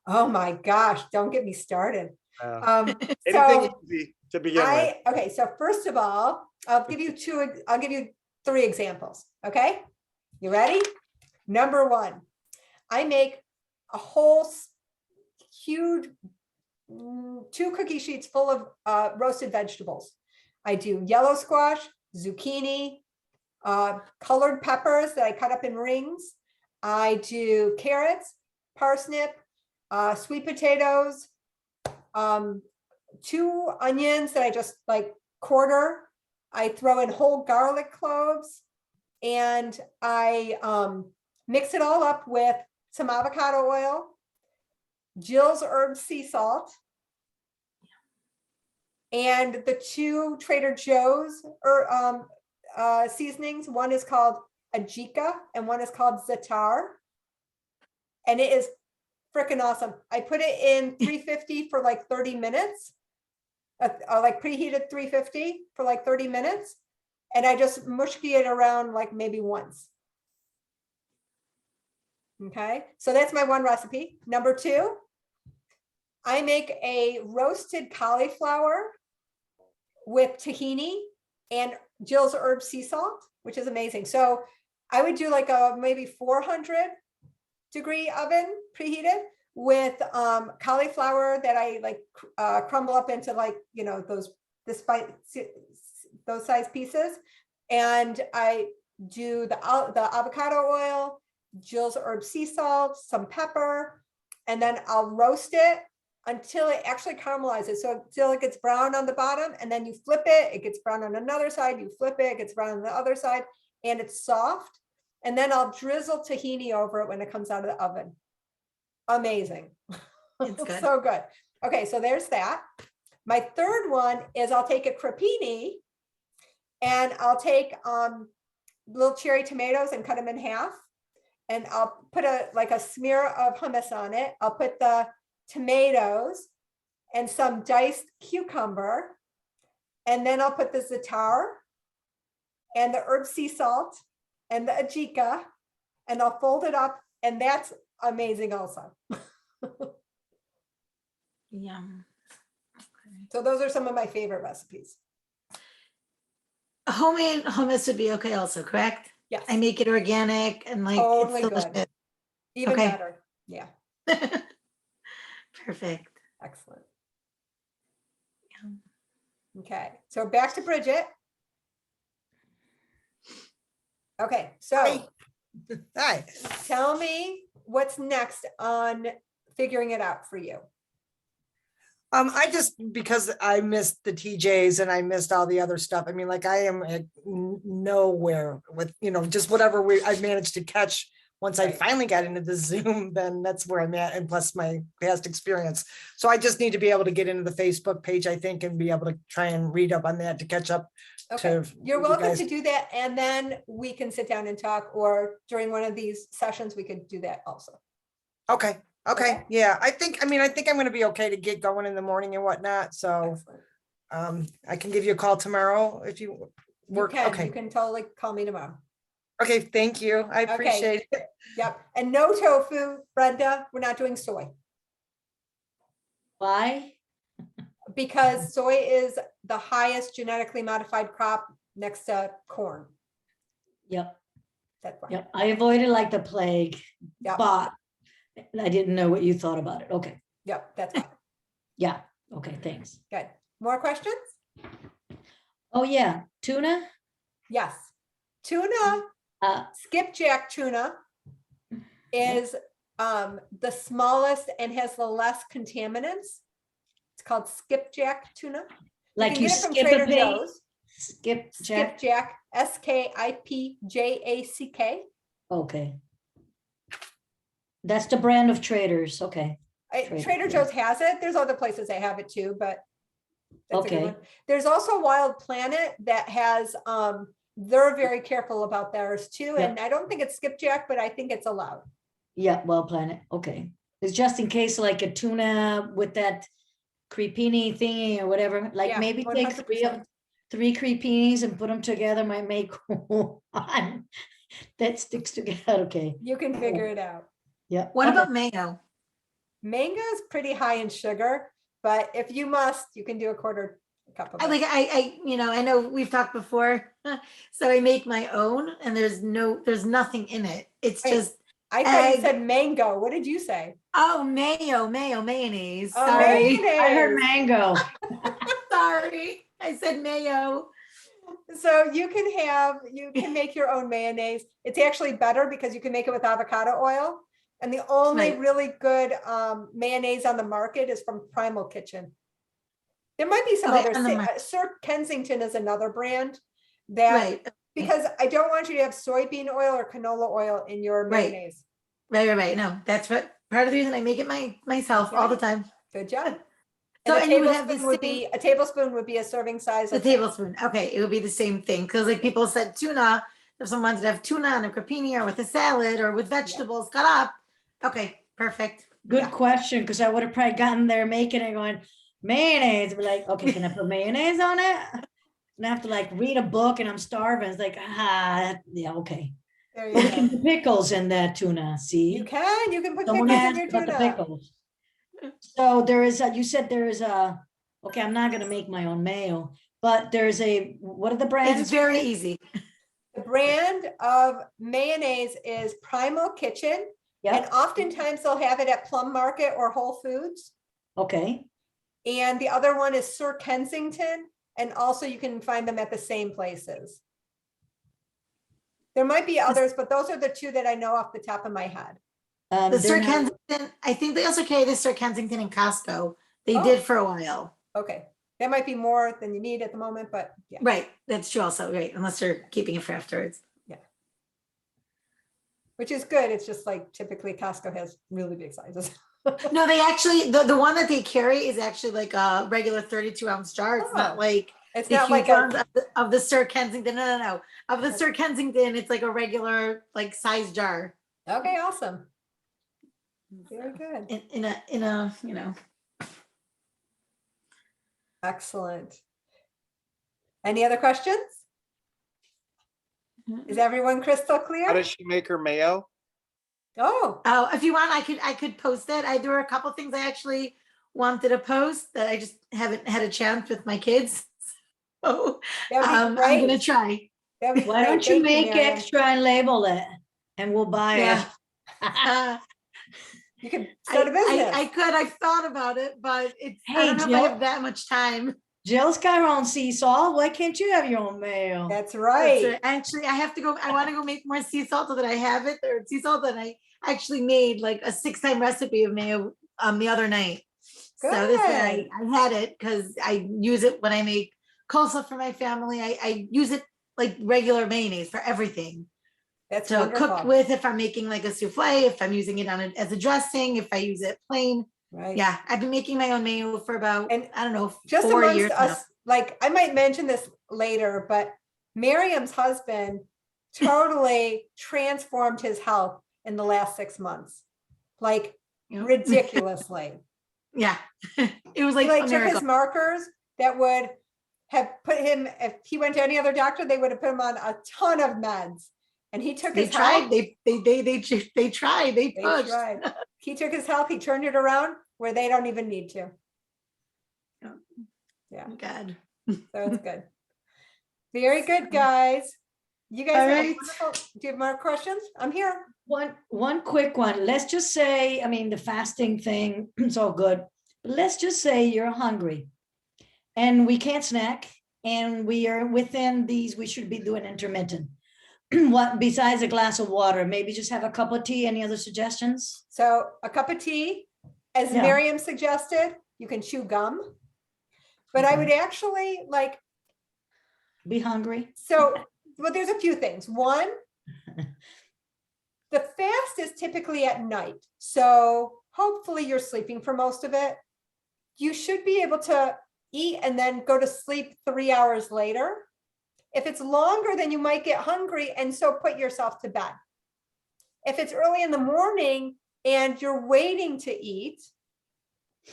Oh my gosh, don't get me started. Anything So easy to begin with. okay, so first of all, I'll give you 3 examples. Okay, you ready? Number 1, I make a whole huge 2 cookie sheets full of roasted vegetables. I do yellow squash, zucchini, colored peppers that I cut up in rings. I do carrots, parsnip, sweet potatoes, 2 onions that I just like quarter. I throw in whole garlic cloves, and I mix it all up with some avocado oil, Jill's herb sea salt, and the 2 Trader Joe's seasonings. One is called Ajika and one is called Zatar. And it is freaking awesome. I put it in 350 for like 30 minutes, like preheated 350 for like 30 minutes. And I just mushki it around like maybe once. Okay, so that's my 1 recipe. Number 2, I make a roasted cauliflower with tahini and Jill's herb sea salt, which is amazing. So I would do like a maybe 400-degree oven preheated with cauliflower that I like crumble up into like, those size pieces. And I do the avocado oil, Jill's herb sea salt, some pepper, and then I'll roast it until it actually caramelizes. So until it gets brown on the bottom, and then you flip it, it gets brown on another side, you flip it, it gets brown on the other side, and it's soft. And then I'll drizzle tahini over it when it comes out of the oven. Amazing. It's good. So good. Okay, so there's that. My 3rd one is I'll take a crepini and I'll take little cherry tomatoes and cut them in half. And I'll put a smear of hummus on it. I'll put the tomatoes and some diced cucumber. And then I'll put the za'atar and the herb sea salt and the ajika, and I'll fold it up, and that's amazing also. Yum. So those are some of my favorite recipes. Homemade hummus would be okay also, correct? Yes. I make it organic and like Totally it's good. delicious. Even Okay. better. Yeah. Perfect. Excellent. Okay, so back to Bridget. Okay, so Hi. tell me what's next on figuring it out for you. I just, because I missed the TJs and I missed all the other stuff. I mean, like I am at nowhere with, just whatever I managed to catch. Once I Right. finally got into the Zoom, then that's where I'm at, and plus my past experience. So I just need to be able to get into the Facebook page, I think, and be able to try and read up on that to catch up. Okay, to you're you welcome guys. to do that, and then we can sit down and talk, or during one of these sessions, we could do that also. Okay, Okay. yeah, I think I'm gonna be okay to get going in the morning and whatnot, so Excellent. I can give you a call tomorrow if you You work. can, Okay, you can totally call me tomorrow. okay, thank you. I Okay. appreciate it. Yep, and no tofu, Brenda, we're not doing soy, Why? because soy is the highest genetically modified crop next to corn. Yep, That's why. yep. I avoided like the plague, Yep, but I didn't know what you thought about it. Okay, yep, that's why. yeah, okay, thanks. Good. More questions? Oh, yeah, tuna? Yes. Tuna, skipjack tuna is the smallest and has the less contaminants. It's called skipjack tuna. Like can you get it from skip a Trader page? Joe's. Skipjack? Skipjack, SKIPJACK. Okay. That's the brand of Traders, okay. Trader Joe's has it. There's other places that have it too, but that's a good Okay. one. There's also Wild Planet that has, they're very careful about theirs too. Yep. And I don't think it's skipjack, but I think it's allowed. Yeah, well, Planet, okay. It's just in case like a tuna with that crepini thingy or whatever, like Yeah, maybe take 100%. three crepinis and put them together might make one that sticks together, okay. You can figure it out. Yeah. What okay. about mayo? Mango is pretty high in sugar, but if you must, you can do a quarter cup of I it. like I know we've talked before, so I make my own, and there's nothing in it. It's Wait, just I thought you egg. said mango. What did you say? Oh, mayonnaise. Oh, Sorry, I heard mayonnaise. mango. sorry, I said mayo. So you can make your own mayonnaise. It's actually better because you can make it with avocado oil. And the only Right. really good mayonnaise on the market is from Primal Kitchen. There might be some Okay, others. on the mar- Sir Kensington is another brand that, Right, because I don't want you to have soybean oil or canola oil in your Right. mayonnaise. right. No, that's what part of the reason I make it myself all the Right. time. Good job. So, And a and you would have the tablespoon would be a tablespoon would be a serving size The of tablespoon. Okay, it would be the same thing because like people said tuna. If someone wanted to have tuna on a crepini or with a salad or with vegetables cut up. Okay, perfect. Good Yeah. question, because I would have probably gotten there making it going, mayonnaise, be like, okay, can I put mayonnaise on it? And I have to like read a book and I'm starving. It's like, yeah, okay. There But we you can go. put pickles in that tuna, see? You can put Someone pickles in asked your about the tuna. pickles. So there is, you said there is a, okay, I'm not gonna make my own mayo, but there's what are the brands? It's very easy. The brand of mayonnaise is Primal Kitchen. And Yep, oftentimes they'll have it at Plum Market or Whole Foods. okay, And the other one is Sir Kensington. And also you can find them at the same places. There might be others, but those are the two that I know off the top of my head. The Sir they're not- Kensington, I think they also carry the Sir Kensington in Costco. They Oh. did for a while. Okay, that might be more than you need at the moment, but yeah. Right, that's true also, right, unless they're keeping it for afterwards. Which is good. It's just like typically Costco has really big sizes. No, they actually, the one that they carry is actually like a regular 32-ounce jar. It's Oh. not like It's the not huge like a, ones of the Sir Kensington. No. Of the Sir Kensington, it's like a regular like size jar. okay, awesome. Very good. In a Excellent. Any other questions? Is everyone crystal How clear? does she make her mayo? Oh, Oh, if you want, I could post it. There were a couple things I actually wanted to post that I just haven't had a chance with my kids. So that'd be I'm great. gonna try. That'd be Why great. don't you Thank make Miriam. extra and label it and we'll buy Yeah. it? You could start a business. I could, I've thought about it, but it's, I Hey, don't know if I Jill. have that much time. Jill's got her own sea salt. Why can't you have your own mayo? That's That's right. it. Actually, I have to go, I want to go make more sea salt so that I have it, or sea salt that I actually made like a 6-time recipe of mayo the other night. So this way I had it because I use it when I make coleslaw for my family. I use it like regular mayonnaise for everything. That's To wonderful. cook with, if I'm making like a souffle, if I'm using it on it as a dressing, if I use it plain. Right. Yeah, I've been making my own mayo for about, And I don't know, Just 4 amongst years now. us, like I might mention this later, but Miriam's husband totally transformed his health in the last 6 months. Like Yep. ridiculously. Yeah, it was He like a took his miracle. markers that would have put him, if he went to any other doctor, they would have put him on a ton of meds. And he took They his tried, health. they tried, they They pushed. tried. He took his health, he turned it around where they don't even need to. Yeah, God. so it's good. Very good, guys. You guys All have a right. wonderful, do you have more questions? I'm here. One quick one. Let's just say, I mean, the fasting thing, it's all good. But let's just say you're hungry and we can't snack and we are within these, we should be doing intermittent. What besides a glass of water, maybe just have a cup of tea. Any other suggestions? So a cup of tea, as Yeah. Miriam suggested, you can chew gum. But I would actually like, Be hungry. so, well, there's a few things. One, the fast is typically at night. So hopefully you're sleeping for most of it. You should be able to eat and then go to sleep 3 hours later. If it's longer, then you might get hungry and so put yourself to bed. If it's early in the morning and you're waiting to eat,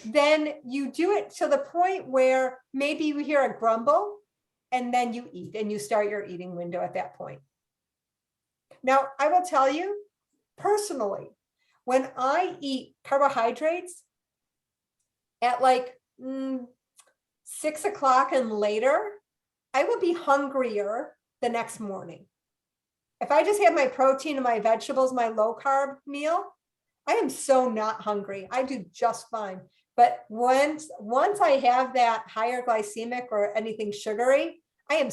then you do it to the point where maybe you hear a grumble and then you eat and you start your eating window at that point. Now, I will tell you personally, when I eat carbohydrates at like 6 o'clock and later, I will be hungrier the next morning. If I just have my protein and my vegetables, my low carb meal, I am so not hungry. I do just fine. But once I have that higher glycemic or anything sugary, I am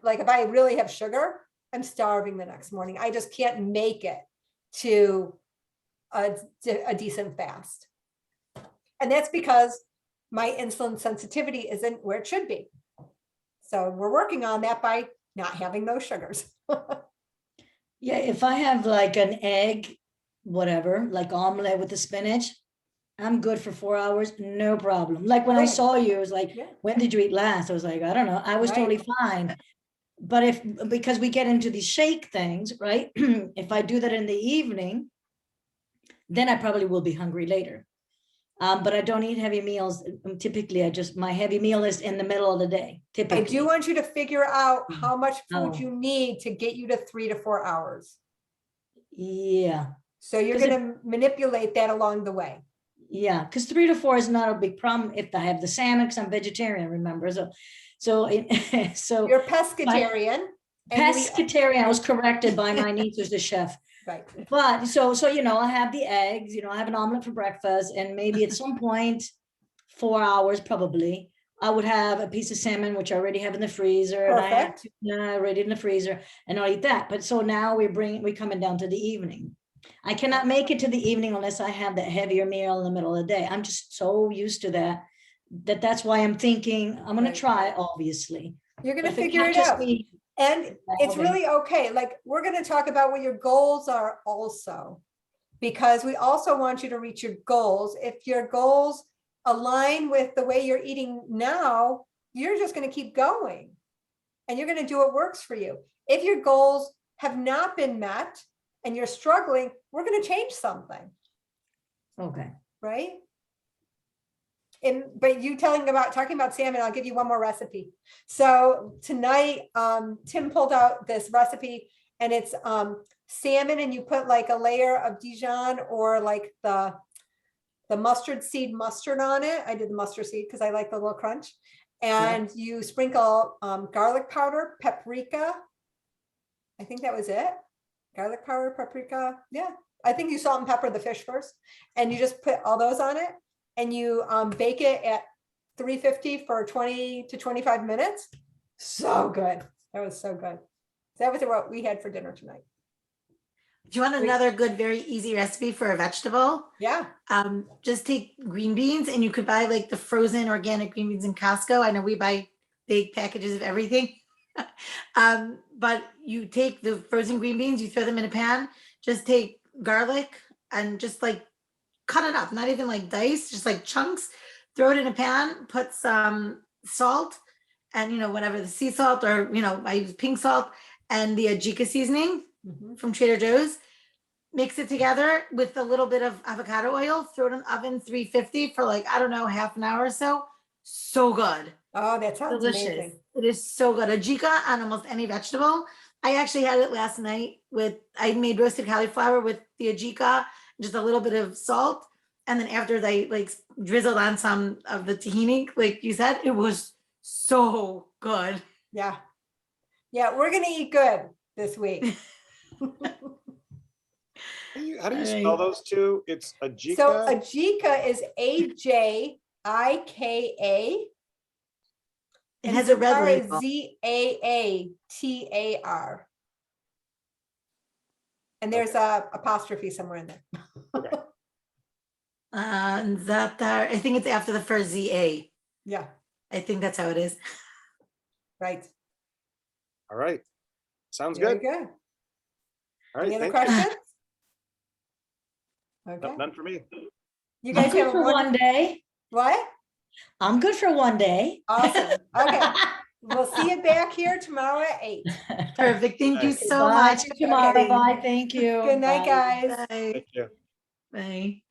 like, if I really have sugar, I'm starving the next morning. I just can't make it to a decent fast. And that's because my insulin sensitivity isn't where it should be. So we're working on that by not having those sugars. Yeah, if I have like an egg, whatever, like omelet with the spinach, I'm good for 4 hours, no problem. Like when I Right. saw you, it was like, Yeah. when did you eat last? I was like, I don't know. I was Right. totally fine. But because we get into these shake things, right? If I do that in the evening, then I probably will be hungry later. But I don't eat heavy meals. Typically, my heavy meal is in the middle of the day, I typically. do want you to figure out how much food Oh. you need to get you to 3 to 4 hours. Yeah, So you're 'Cause going to manipulate that along the way. yeah, because 3 to 4 is not a big problem if I have the salmon, because I'm vegetarian, remember? So You're pescatarian. and you eat- pescatarian, I was corrected by my niece who's the chef. Right. But so I have the eggs, I have an omelet for breakfast, and maybe at some point, 4 hours probably, I would have a piece of salmon, which I already have in the freezer, and I have Perfect. tuna already in the freezer, and I'll eat that. But so now we're coming down to the evening. I cannot make it to the evening unless I have that heavier meal in the middle of the day. I'm just so used to that's why I'm thinking I'm gonna Right. try, obviously. You're going But to if figure can't it just out. be- And it's Okay. really okay. Like we're going to talk about what your goals are also, because we also want you to reach your goals. If your goals align with the way you're eating now, you're just going to keep going and you're going to do what works for you. If your goals have not been met and you're struggling, we're going to change something, Okay. right? But you talking about salmon, I'll give you one more recipe. So tonight, Tim pulled out this recipe and it's salmon, and you put like a layer of Dijon or like the mustard seed mustard on it. I did the mustard seed because I like the little crunch. And you sprinkle garlic powder, paprika. I think that was it. Garlic powder, paprika. Yeah, I think you salt and pepper the fish first, and you just put all those on it, and you bake it at 350 for 20 to 25 minutes. So good. That was so good. That was what we had for dinner tonight. Do you want another good, very easy recipe for a vegetable? Yeah. Just take green beans, and you could buy like the frozen organic green beans in Costco. I know we buy big packages of everything. But you take the frozen green beans, you throw them in a pan, just take garlic and just like cut it up, not even like dice, just like chunks, throw it in a pan, put some salt and, you know, whatever, the sea salt, or, you know, I use pink salt, and the ajika seasoning from Trader Joe's. Mix it together with a little bit of avocado oil, throw it in the oven 350 for like, I don't know, half an hour or so. So good. Oh, that sounds Delicious. amazing. It is so good. Ajika on almost any vegetable. I actually had it last night I made roasted cauliflower with the ajika, just a little bit of salt. And then after they like drizzled on some of the tahini, like you said, it was so good. Yeah. Yeah, we're gonna eat good this week. How do you spell those two? It's Ajika. So Ajika is AJIKA. It has a red Zatar is label. ZAATAR. And there's a apostrophe somewhere in there. Zatar, I think it's after the first ZA. Yeah. I think that's how it is. Right. All right. Sounds Very good. good. All right. Any other thank you. questions? Okay. None for me. You I'm guys good have a for one wonderful- day. What? I'm good for one day. Awesome. Okay. We'll see you back here tomorrow at 8. Perfect. Thank you so Bye much. to tomorrow. Okay. Bye. Thank you. Good night, Bye. guys. Bye. Thank you. Bye.